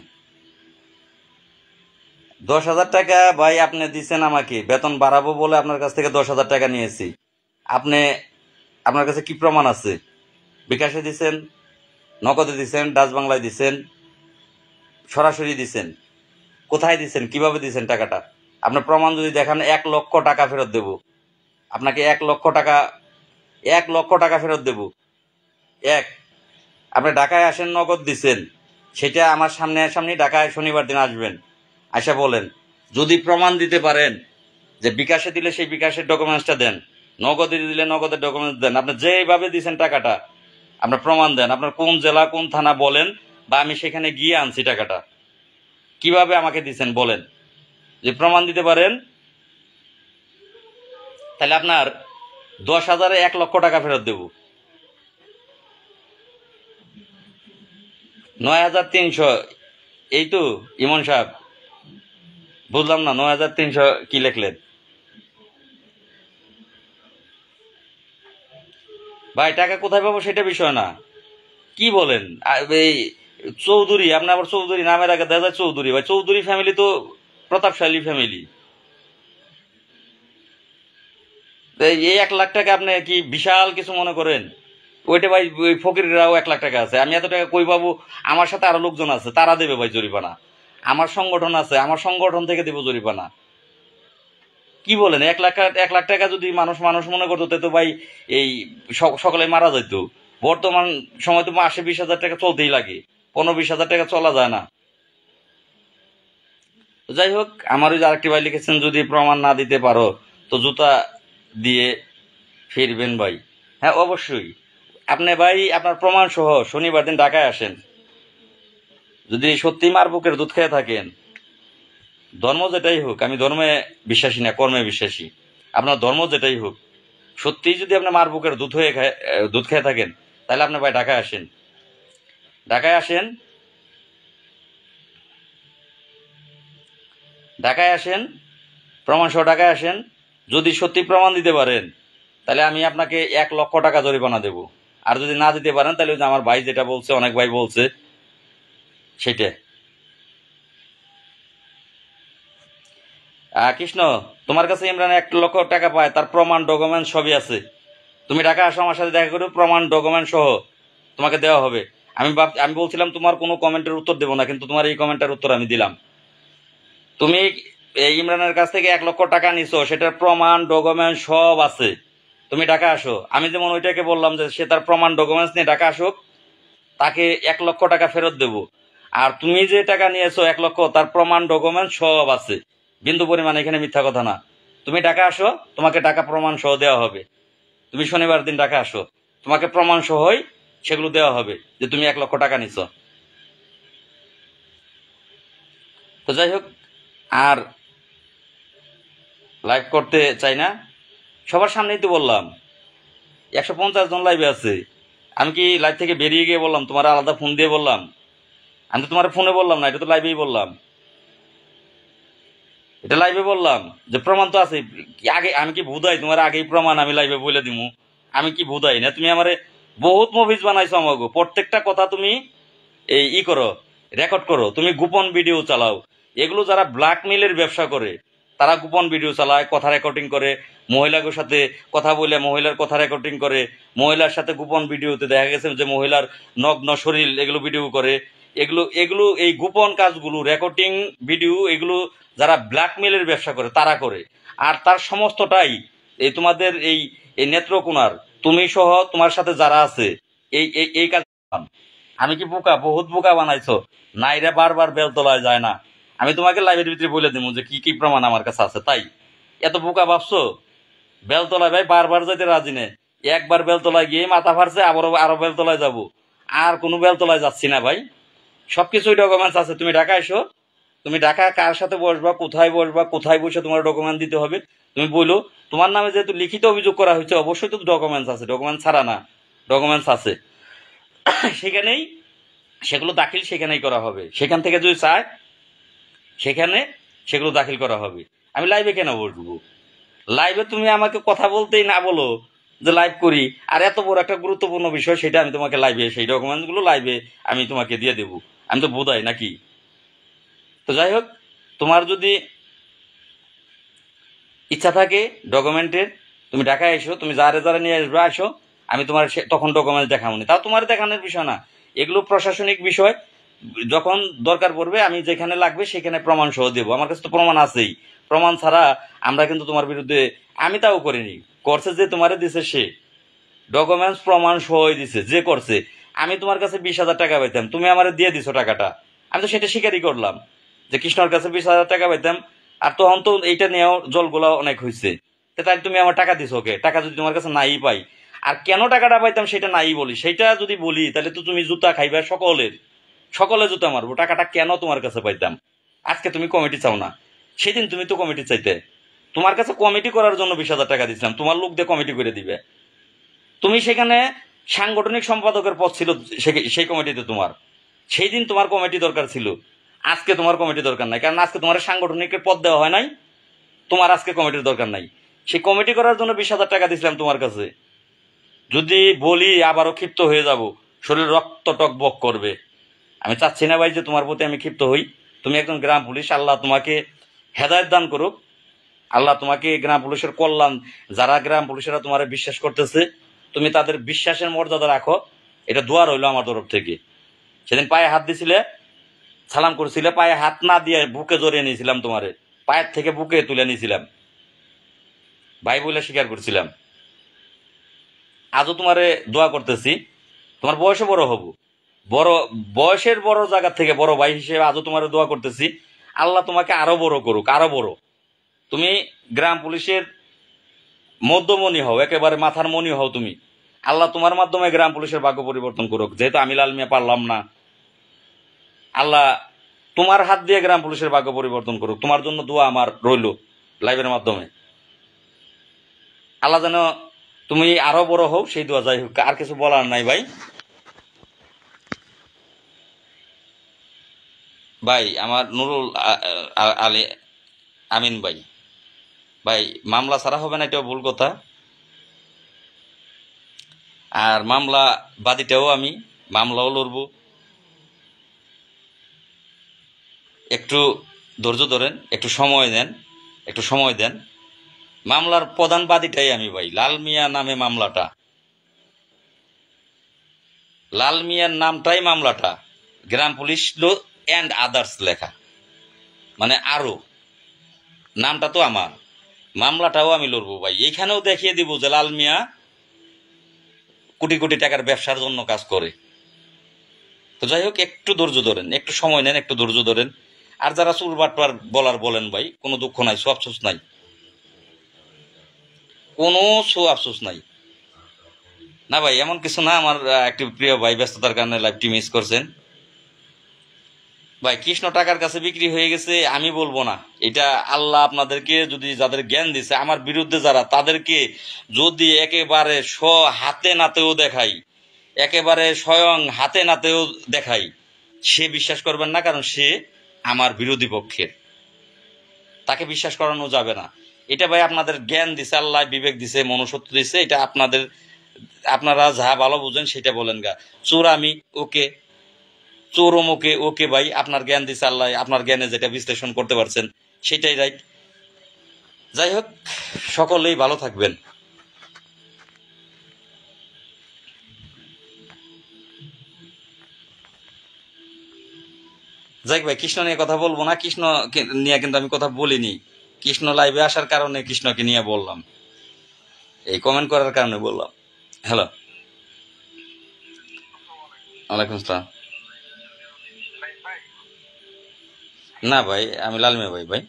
10,000 টাকা ভাই আপনি দিচ্ছেন আমাকে, বেতন বাড়াবো বলে আপনার কাছ থেকে 10,000 টাকা নিয়েছি। আপনি, আপনার কাছে কি প্রমাণ আছে? বিকাশে দিছেন, নগদে দিছেন, ডাচ বাংলায় দিছেন, সরাসরি দিছেন? কোথায় দিছেন, কিভাবে দিছেন টাকাটা? আপনার প্রমাণ যদি দেখান, 1,00,000 টাকা ফেরত দেব আপনাকে। 1,00,000 টাকা, 1,00,000 টাকা ফেরত দেব। এক, আপনি ঢাকায় আসেন, নগদ দিছেন, সেটা আমার সামনে সামনে ঢাকায় শনিবার দিন আসবেন। আশা বলেন, যদি প্রমাণ দিতে পারেন যে বিকাশে দিলে সেই বিকাশের ডকুমেন্টসটা দেন, নগদে দিলে নগদের ডকুমেন্টস দেন। আপনি যেভাবে দিছেন টাকাটা, আপনার প্রমাণ দেন। আপনার কোন জেলা, কোন থানা বলেন, বা আমি সেখানে গিয়ে আনছি টাকাটা। কিভাবে আমাকে দিছেন বলেন। যে প্রমাণ দিতে পারেন, তাহলে আপনার 10,000-এ 1,00,000 টাকা ফেরত দেব। 9,300, এই তো ইমন সাহেব। বুঝলাম না, 9,300 কি লিখলেন ভাই? টাকা কোথায় পাবো সেটা বিষয় না, কি বলেন? এই চৌধুরী, আপনি আবার চৌধুরী নামের আগে দেখা যায় চৌধুরী। ভাই চৌধুরী ফ্যামিলি তো প্রতাপশালী ফ্যামিলি। এই 1,00,000 টাকা আপনি কি বিশাল কিছু মনে করেন? ওইটা ভাই ওই ফকিররাও 1,00,000 টাকা আছে, আমি এত টাকা কই পাবো? আমার সাথে আরো লোকজন আছে, তারা দেবে ভাই জরিমানা। আমার সংগঠন আছে, আমার সংগঠন থেকে দেবো জরিমানা। কি বলেন? 1,00,000 টাকা যদি মানুষ মানুষ মনে করতো, তে তো ভাই এই সকলে মারা যেত। বর্তমান সময় তো মাসে 20,000 টাকা চলতেই লাগে, 15-20 হাজার টাকা চলা যায় না। তো যাই হোক, আমার ওই যে আরেকটি ভাই লিখেছেন, যদি প্রমাণ না দিতে পারো তো জুতা দিয়ে ফিরবেন ভাই। হ্যাঁ অবশ্যই। আপনি ভাই আপনার প্রমাণ সহ শনিবার দিন ঢাকায় আসেন। যদি সত্যি মার বুকের দুধ খেয়ে থাকেন, ধর্ম যেটাই হোক, আমি ধর্মে বিশ্বাসী না, কর্মে বিশ্বাসী। আপনার ধর্ম যেটাই হোক, সত্যি যদি আপনি মার বুকের দুধ খেয়ে থাকেন, তাহলে আপনি ভাই ঢাকায় আসেন। ঢাকায় আসেন, ঢাকায় আসেন, প্রমাণ সহ ঢাকায় আসেন। যদি সত্যি প্রমাণ দিতে পারেন, তাহলে আমি আপনাকে 1,00,000 টাকা জরিমানা দেব। আর যদি না দিতে পারেন, তাহলে ওই যে আমার ভাই যেটা বলছে, অনেক ভাই বলছে সেটা। কৃষ্ণ, তোমার কাছে ইমরান 1,00,000 টাকা পায়, তার প্রমাণ ডকুমেন্ট সবই আছে। তুমি ঢাকা আসো, আমার সাথে দেখা করো, প্রমাণ ডকুমেন্ট সহ তোমাকে দেওয়া হবে। আমি বলছিলাম তোমার কোনো কমেন্টের উত্তর দেবো না, কিন্তু তোমার এই কমেন্টের উত্তর আমি দিলাম। তুমি এই ইমরানের কাছ থেকে 1 লক্ষ টাকা নিছো, সেটার প্রমাণ ডকুমেন্ট সব আছে। তুমি ঢাকা আসো, আমি যেমন ওইটাকে বললাম যে সে তার প্রমাণ ডকুমেন্টস নিয়ে ঢাকা আসুক, তাকে 1 লক্ষ টাকা ফেরত দেবো। আর তুমি যে টাকা নিয়েছো 1 লক্ষ, তার প্রমাণ ডকুমেন্ট সব আছে, বিন্দু পরিমাণ এখানে মিথ্যা কথা না। তুমি ঢাকা আসো, তোমাকে টাকা প্রমাণ সহ দেওয়া হবে। তুমি শনিবার দিন ঢাকা আসো, তোমাকে প্রমাণ সহই সেগুলো দেওয়া হবে যে তুমি 1 লক্ষ টাকা নিছো। তো যাই হোক, আর লাইভ করতে চাই না, সবার সামনেই তো বললাম 150 জন লাইভে আছে। আমি কি লাইভ থেকে বেরিয়ে গিয়ে বললাম, তোমার আলাদা ফোন দিয়ে বললাম? আমি তো তোমার ফোনে বললাম না, এটা তো লাইভেই বললাম। এটা লাইভে বললাম যে প্রমাণ তো আছে। আগে আমি কি বুঝাই তোমার আগেই প্রমাণ আমি লাইভে বলে দিমু? আমি কি বুঝাই না? তুমি আমারে বহুত মুভিজ বানাইছো আমাকে, প্রত্যেকটা কথা তুমি এই করো, রেকর্ড করো, তুমি গোপন ভিডিও চালাও। এগুলো যারা ব্ল্যাকমেইলের ব্যবসা করে তারা গোপন ভিডিও চালায়, কথা রেকর্ডিং করে, মহিলাদের সাথে কথা বলে মহিলার কথা রেকর্ডিং করে, মহিলার সাথে গোপন ভিডিওতে দেখা গেছে যে মহিলার নগ্ন শরীর এগুলো ভিডিও করে। এগুলো এগুলো এই গোপন কাজগুলো রেকর্ডিং ভিডিও এগুলো যারা ব্ল্যাকমেইলের ব্যবসা করে তারা করে। আর তার সমস্তটাই এই তোমাদের এই নেত্রকোনার তুমি সহ তোমার সাথে যারা আছে এই এই এই কাজ। আমি কি বোকা? বহুত বোকা বানাইছো। নাইরে বারবার বেলতলায় যায় না। আমি তোমাকে লাইভের ভিতরে বলে দেবো যে কি কি প্রমাণ আমার কাছে আছে। তাই এত বোকা ভাবছো? বেলতলায় ভাই বারবার যাইতে রাজি নেই। একবার বেলতলায় গিয়ে মাথা ফারছে, আরো বেলতলায় যাব। আর কোনো বেলতলায় যাচ্ছি না ভাই। সবকিছুই ডকুমেন্টস আছে। তুমি ঢাকা এসো, তুমি ঢাকা কার সাথে বসবা, কোথায় বসে তোমার ডকুমেন্ট দিতে হবে তুমি বলো। তোমার নামে যেহেতু লিখিত অভিযোগ করা হয়েছে, অবশ্যই তো ডকুমেন্টস আছে, ডকুমেন্টস ছাড়া না, ডকুমেন্টস আছে। সেখানেই সেগুলো দাখিল সেখানেই করা হবে। সেখান থেকে যদি চায় সেখানে সেগুলো দাখিল করা হবে। আমি লাইভে কেন বসবো? লাইভে তুমি আমাকে কথা বলতেই না বলো যে লাইভ করি, আর এত বড় একটা গুরুত্বপূর্ণ বিষয় সেটা আমি তোমাকে লাইভে, সেই ডকুমেন্টসগুলো লাইভে আমি তোমাকে দিয়ে দেবো। আমি তো বোধাই নাকি? তো যাই হোক, তোমার যদি ইচ্ছা থাকে ডকুমেন্টের, তুমি ঢাকায় এসো, তুমি যারা নিয়ে আসবে আসো, আমি তোমার তখন ডকুমেন্টস দেখাবো না। তাও তোমার দেখানোর বিষয় না, এগুলো প্রশাসনিক বিষয়। যখন দরকার পড়বে আমি যেখানে লাগবে সেখানে প্রমাণ সহ দেবো। আমার কাছে তো প্রমাণ আছেই। প্রমাণ ছাড়া আমরা কিন্তু তোমার বিরুদ্ধে, আমি তাও করিনি, করছে যে তোমারে দিছে সে ডকুমেন্টস প্রমাণ সহই দিছে যে করছে। আমি তোমার কাছে 20,000 টাকা পাইতাম, তুমি আমার দিয়ে দিছো টাকাটা, আমি তো সেটা স্বীকারই করলাম যে কৃষ্ণর কাছে 20,000 টাকা পাইতাম। আর তখন তো এইটা নিয়েও জলগুলা অনেক হয়েছে। তাই তুমি আমার টাকা দিছো ওকে, টাকা যদি তোমার কাছে নাই পাই, আর কেন টাকাটা পাইতাম সেটা নাই বলি, সেটা যদি বলি তাহলে তো তুমি জুতা খাইবা সকলে জুতা মারবো। টাকাটা কেন তোমার কাছে পাইতাম? আজকে তুমি কমিটি চাও না, সেদিন তুমি তো কমিটি চাইতে। তোমার কাছে কমিটি করার জন্য 20,000 টাকা দিচ্ছিলাম, তোমার লোক দিয়ে কমিটি করে দিবে। তুমি সেখানে সাংগঠনিক সম্পাদকের পদ ছিল সেই কমিটিতে তোমার, সেই দিন তোমার কমিটি দরকার ছিল। আজকে তোমার কমিটি দরকার নাই, কারণ আজকে তোমার সাংগঠনিকের পদ দেওয়া হয় নাই, তোমার আজকে কমিটির দরকার নাই। সেই কমিটি করার জন্য 20,000 টাকা দিয়েছিলাম তোমার কাছে। যদি বলি আবারও ক্ষিপ্ত হয়ে যাব, শরীর রক্ত টক বক করবে। আমি চাচ্ছি না ভাই যে তোমার প্রতি আমি ক্ষিপ্ত হই। তুমি একজন গ্রাম পুলিশ, আল্লাহ তোমাকে হেদায়েত দান করুক। আল্লাহ তোমাকে গ্রাম পুলিশের কল্যাণ, যারা গ্রাম পুলিশেরা তোমার বিশ্বাস করতেছে তুমি তাদের বিশ্বাসের মর্যাদা রাখো, এটা দোয়া রইলো আমার তরফ থেকে। সেদিন পায়ে হাত দিছিলে, সালাম করছিলে, পায়ে হাত না দিয়ে বুকে জড়িয়ে নিয়েছিলাম, তোমারে পায়ের থেকে বুকে তুলে নিয়েছিলাম, ভাই বলে স্বীকার করছিলাম। আজও তোমারে দোয়া করতেছি, তোমার বয়সে বড় হব, বড় বয়সের বড় জায়গা থেকে বড় ভাই হিসেবে আজও তোমার দোয়া করতেছি, আল্লাহ তোমাকে আরো বড় করুক, আরো বড়। তুমি গ্রাম পুলিশের মধ্যমণি হও, একেবারে মাথার মণি হও তুমি। আল্লাহ তোমার মাধ্যমে গ্রাম পুলিশের ভাগ্য পরিবর্তন করুক। যেহেতু আমি লাল মিয়া পারলাম না, আল্লাহ তোমার হাত দিয়ে গ্রাম পুলিশের ভাগ্য পরিবর্তন করুক। তোমার জন্য দোয়া আমার রইল লাইভের মাধ্যমে। আল্লাহ যেন তুমি আরো বড় হও, সেই দোয়া। যাই হোক, আর কিছু বলার নাই ভাই। ভাই আমার নুরুল আলী আমিন ভাই, ভাই মামলা ছাড়া হবে না, এটাও ভুল কথা। আর মামলা বাদীটাও আমি মামলাও লড়বো। একটু ধৈর্য ধরেন, একটু সময় দেন, একটু সময় দেন। মামলার প্রধান বাদীটাই আমি ভাই, লাল মিয়া নামে মামলাটা। লাল মিয়ার নামটাই মামলাটা, গ্রাম পুলিশ লো অ্যান্ড আদার্স লেখা, মানে আরো, নামটা তো আমার, মামলাটাও আমি লড়বো ভাই। এইখানেও দেখিয়ে দিব যে লাল মিয়া কোটি কোটি টাকার ব্যবসার জন্য কাজ করে। তো যাই হোক, একটু ধৈর্য ধরেন, একটু সময় নেন, একটু ধৈর্য ধরেন। আর যারা চুর বাটপার বলার বলেন ভাই, কোনো দুঃখ নাই, সো আফসোস নাই, কোনো সো আফসোস নাই। না ভাই, এমন কিছু না। আমার একটি প্রিয় ভাই ব্যস্ততার কারণে লাইভটি মিস করছেন। ভাই কৃষ্ণ টাকার কাছে বিক্রি হয়ে গেছে আমি বলবো না, এটা আল্লাহ আপনাদেরকে যদি, যাদের জ্ঞান দিছে, আমার বিরুদ্ধে যারা, তাদেরকে যদি একেবারে হাতে নাতেও দেখাই, একেবারে স্বয়ং হাতে নাতেও দেখাই, সে বিশ্বাস করবেন না, কারণ সে আমার বিরোধী পক্ষের, তাকে বিশ্বাস করানো যাবে না। এটা ভাই আপনাদের জ্ঞান দিছে আল্লাহ, বিবেক দিছে, মনুষ্যত্ব দিছে, এটা আপনাদের, আপনারা যা ভালো বুঝেন সেটা বলেন গা। চোর আমি, ওকে, চোরম, ওকে, ওকে ভাই, আপনার জ্ঞান দিছে আল্লাহ, আপনার জ্ঞানে যেটা বিশ্লেষণ করতে পারছেন সেটাই রাইট। যাই হোক, সকলেই ভালো থাকবেন। যাই ভাই, কৃষ্ণ নিয়ে কথা বলবো না, কৃষ্ণ নিয়ে কিন্তু আমি কথা বলিনি। কৃষ্ণ লাইভে আসার কারণে কৃষ্ণকে নিয়ে বললাম, এই কমেন্ট করার কারণে বললাম। হ্যালো, ওয়ালাইকুম আসসালাম। না ভাই, আমি লালমিয়া ভাই। ভাই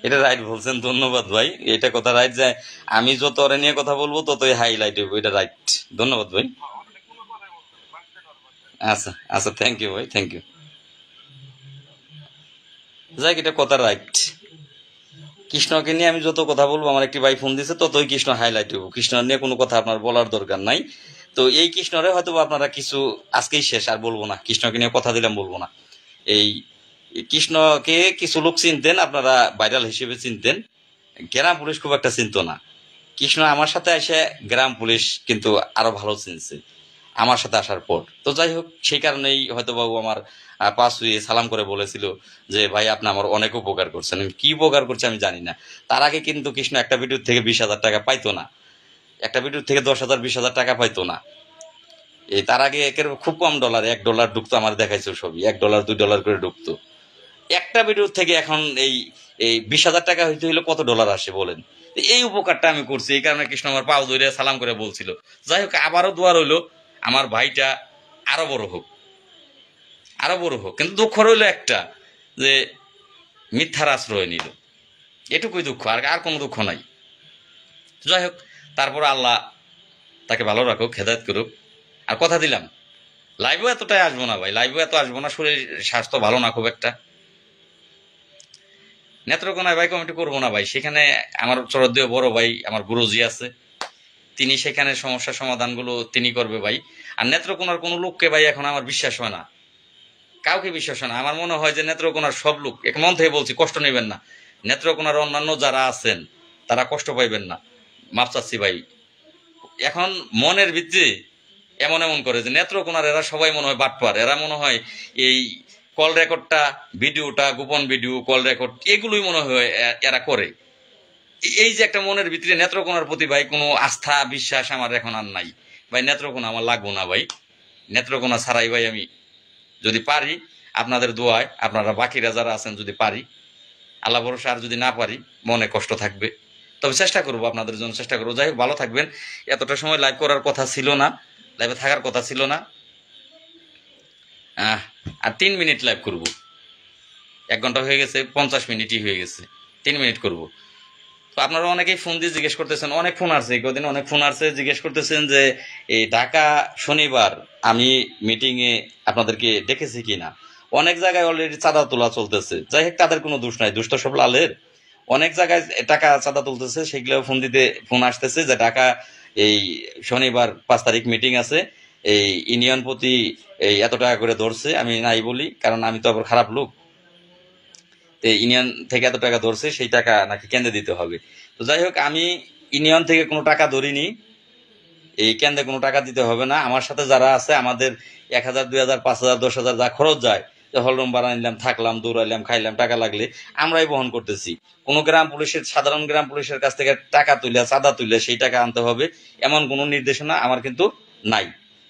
এটা রাইট বলছেন, ধন্যবাদ ভাই। এটা কথা রাইট যে আমি যত ওরে নিয়ে কথা বলবো ততই হাইলাইট হইব, এটা রাইট। ধন্যবাদ ভাই। আচ্ছা আচ্ছা, থ্যাংক ইউ ভাই, থ্যাংক ইউ। যাক, এটা কথা রাইট। কৃষ্ণকে নিয়ে আমি যত কথা বলবো, আমার একটি ভাই ফোন দিছে, ততই কৃষ্ণ হাইলাইট হইব। কৃষ্ণ নিয়ে কোনো কথা আপনার বলার দরকার নাই। তো এই কৃষ্ণরে হয়তো আপনারা কিছু, আজকেই শেষ, আর বলবো না, কৃষ্ণকে নিয়ে কথা দিলাম, বলবো না। এই কৃষ্ণকে কিছু লোক চিনতেন, আপনারা ভাইরাল হিসেবে চিনতেন, গ্রাম পুলিশ খুব একটা চিনতো না। কৃষ্ণ আমার সাথে এসে গ্রাম পুলিশ কিন্তু আরো ভালো চিনছে আমার সাথে আসার পর। তো যাই হোক, সেই কারণেই হয়তো বাবু আমার পাশ হয়ে সালাম করে বলেছিল যে ভাই আপনি আমার অনেক উপকার করছেন। কি উপকার করছে আমি জানি না। তার আগে কিন্তু কৃষ্ণ একটা ভিডিও থেকে 20,000 টাকা পাইতো না, একটা ভিডিও থেকে 10,000 20,000 টাকা পাইতো না। এই তার আগে একের খুব কম ডলার, $1 ঢুকতো, আমার দেখাইছে সবই, $1 $2 করে ঢুকতো একটা ভিডিও থেকে। এখন এই এই 20,000 টাকা হইতে হইলে কত ডলার আসে বলেন। এই উপকারটা আমি করছি, এই কারণে কৃষ্ণ আমার পাও ধরে সালাম করে বলছিল। যাই হোক, আবারও দোয়া রইল আমার ভাইটা আরো বড় হোক, আরো বড় হোক। কিন্তু দুঃখ রইল একটা, যে মিথ্যার আশ্রয় নিল, এটুকুই দুঃখ, আর আর কোনো দুঃখ নাই। যাই হোক, তারপর আল্লাহ তাকে ভালো রাখুক, হেদায়ত করুক। আর কথা দিলাম, লাইভও এতটাই আসবো না ভাই, লাইভও এত আসবো না, শরীর স্বাস্থ্য ভালো না খুব একটা। নেত্রকোনায় ভাই কমিটি করবো না ভাই, সেখানে আমার শ্রদ্ধেয় বড় ভাই আমার গুরুজি আছে, তিনি সেখানে সমস্যার সমাধানগুলো তিনি করবে ভাই। আর নেত্রকোনার কোনো লোককে ভাই এখন আমার বিশ্বাস হয় না, কাউকে বিশ্বাস হয় না। আমার মনে হয় যে নেত্রকোনার সব লোক, এক মন থেকে বলছি, কষ্ট নেবেন না, নেত্রকোনার অন্যান্য যারা আছেন তারা কষ্ট পাইবেন না, মাপ চাচ্ছি ভাই। এখন মনের ভিত্তি এমন এমন করে যে নেত্রকোনার এরা সবাই মনে হয় বাটপার, এরা মনে হয় এই কল রেকর্ডটা, ভিডিওটা, গোপন ভিডিও, কল রেকর্ড, এগুলোই মনে হয় এরা করে। এই যে একটা মনের ভিতরে নেত্রকোনার প্রতি ভাই কোনো আস্থা বিশ্বাস আমার এখন আর নাই ভাই। নেত্রকোনা আমার লাগবো না ভাই, নেত্রকোনা ছাড়াই ভাই আমি যদি পারি, আপনাদের দোয়ায়, আপনারা বাকিরা যারা আছেন যদি পারি, আল্লাহ ভরসা, আর যদি না পারি মনে কষ্ট থাকবে, তবে চেষ্টা করবো, আপনাদের জন্য চেষ্টা করবো। যাই হোক, ভালো থাকবেন। এতটা সময় লাইভ করার কথা ছিল না, লাইভে থাকার কথা ছিল না। আর 3 মিনিট লাইভ করব, 1 ঘন্টা হয়ে গেছে, 50 মিনিটই হয়ে গেছে, 3 মিনিট করব। তো আপনারা অনেকেই ফোন দিয়ে জিজ্ঞেস করতেছেন, অনেক ফোন আসছে কদিন, অনেক ফোন আসছে, জিজ্ঞেস করতেছেন যে এই ঢাকা শনিবার আমি মিটিং এ আপনাদেরকে ডেকেছি কিনা। অনেক জায়গায় অলরেডি চাঁদা তোলা চলতেছে। যাই হোক, তাদের কোনো দোষ নাই, দোষ তো সব লালের। অনেক জায়গায় টাকা চাঁদা তুলতেছে, সেগুলো ফোন দিতে ফোন আসতেছে যে ঢাকা এই শনিবার 5 তারিখ মিটিং আছে, এই ইউনিয়ন প্রতি এই এত টাকা করে ধরছে। আমি নাই বলি, কারণ আমি তো আবার খারাপ লোক। ইউনিয়ন থেকে এত টাকা ধরছে, সেই টাকা নাকি কেন্দ্রে দিতে হবে। তো যাই হোক, আমি ইউনিয়ন থেকে কোনো টাকা ধরিনি, এই কেন্দ্রে কোনো টাকা দিতে হবে না। আমার সাথে যারা আছে, আমাদের 1,000 2,000 5,000 10,000 যা খরচ যায়, যে হল রুম ভাড়া নিলাম, থাকলাম, দৌড়াইলাম, খাইলাম, টাকা লাগলে আমরাই বহন করতেছি। কোনো গ্রাম পুলিশের, সাধারণ গ্রাম পুলিশের কাছ থেকে টাকা তুলে, চাঁদা তুলে সেই টাকা আনতে হবে এমন কোনো নির্দেশনা আমার কিন্তু নাই।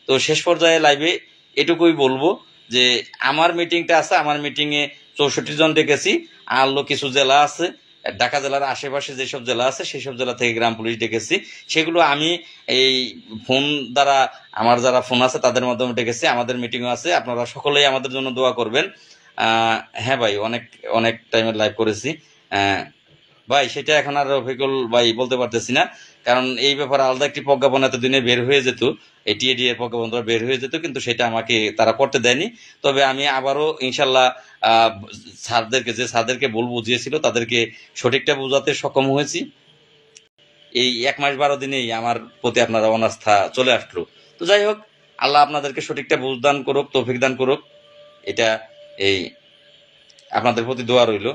তো শেষ পর্যায়ে লাইভে এটুকুই বলবো যে আমার মিটিংটা আছে, আমার মিটিংয়ে 64 জন ডেকেছি। আরও কিছু জেলা আছে, ঢাকা জেলার আশেপাশে যেসব জেলা আছে সেসব জেলা থেকে গ্রাম পুলিশ ডেকেছি। সেগুলো আমি এই ফোন দ্বারা, আমার যারা ফোন আছে তাদের মাধ্যমে ডেকেছি। আমাদের মিটিংও আছে, আপনারা সকলেই আমাদের জন্য দোয়া করবেন। হ্যাঁ ভাই, অনেক অনেক টাইমের লাইভ করেছি ভাই, সেটা এখন আর রফিকুল ভাই বলতে পারতেছি না, কারণ এই ব্যাপারে আলাদা একটি প্রজ্ঞাপন এতদিনে বের হয়ে যেত, এই টিএডি এর প্রজ্ঞাপনটা বের হয়ে যেত, কিন্তু সেটা আমাকে তারা করতে দেয়নি। তবে আমি আবারও ইনশাল্লাহ স্যারদেরকে ভুল বুঝিয়েছিল তাদেরকে সঠিকটা বোঝাতে সক্ষম হয়েছি। এই 1 মাস 12 দিনেই আমার প্রতি আপনারা অনাস্থা চলে আসলো। তো যাই হোক, আল্লাহ আপনাদেরকে সঠিকটা বুঝদান করুক, তৌফিক দান করুক, এটা এই আপনাদের প্রতি দোয়া রইল।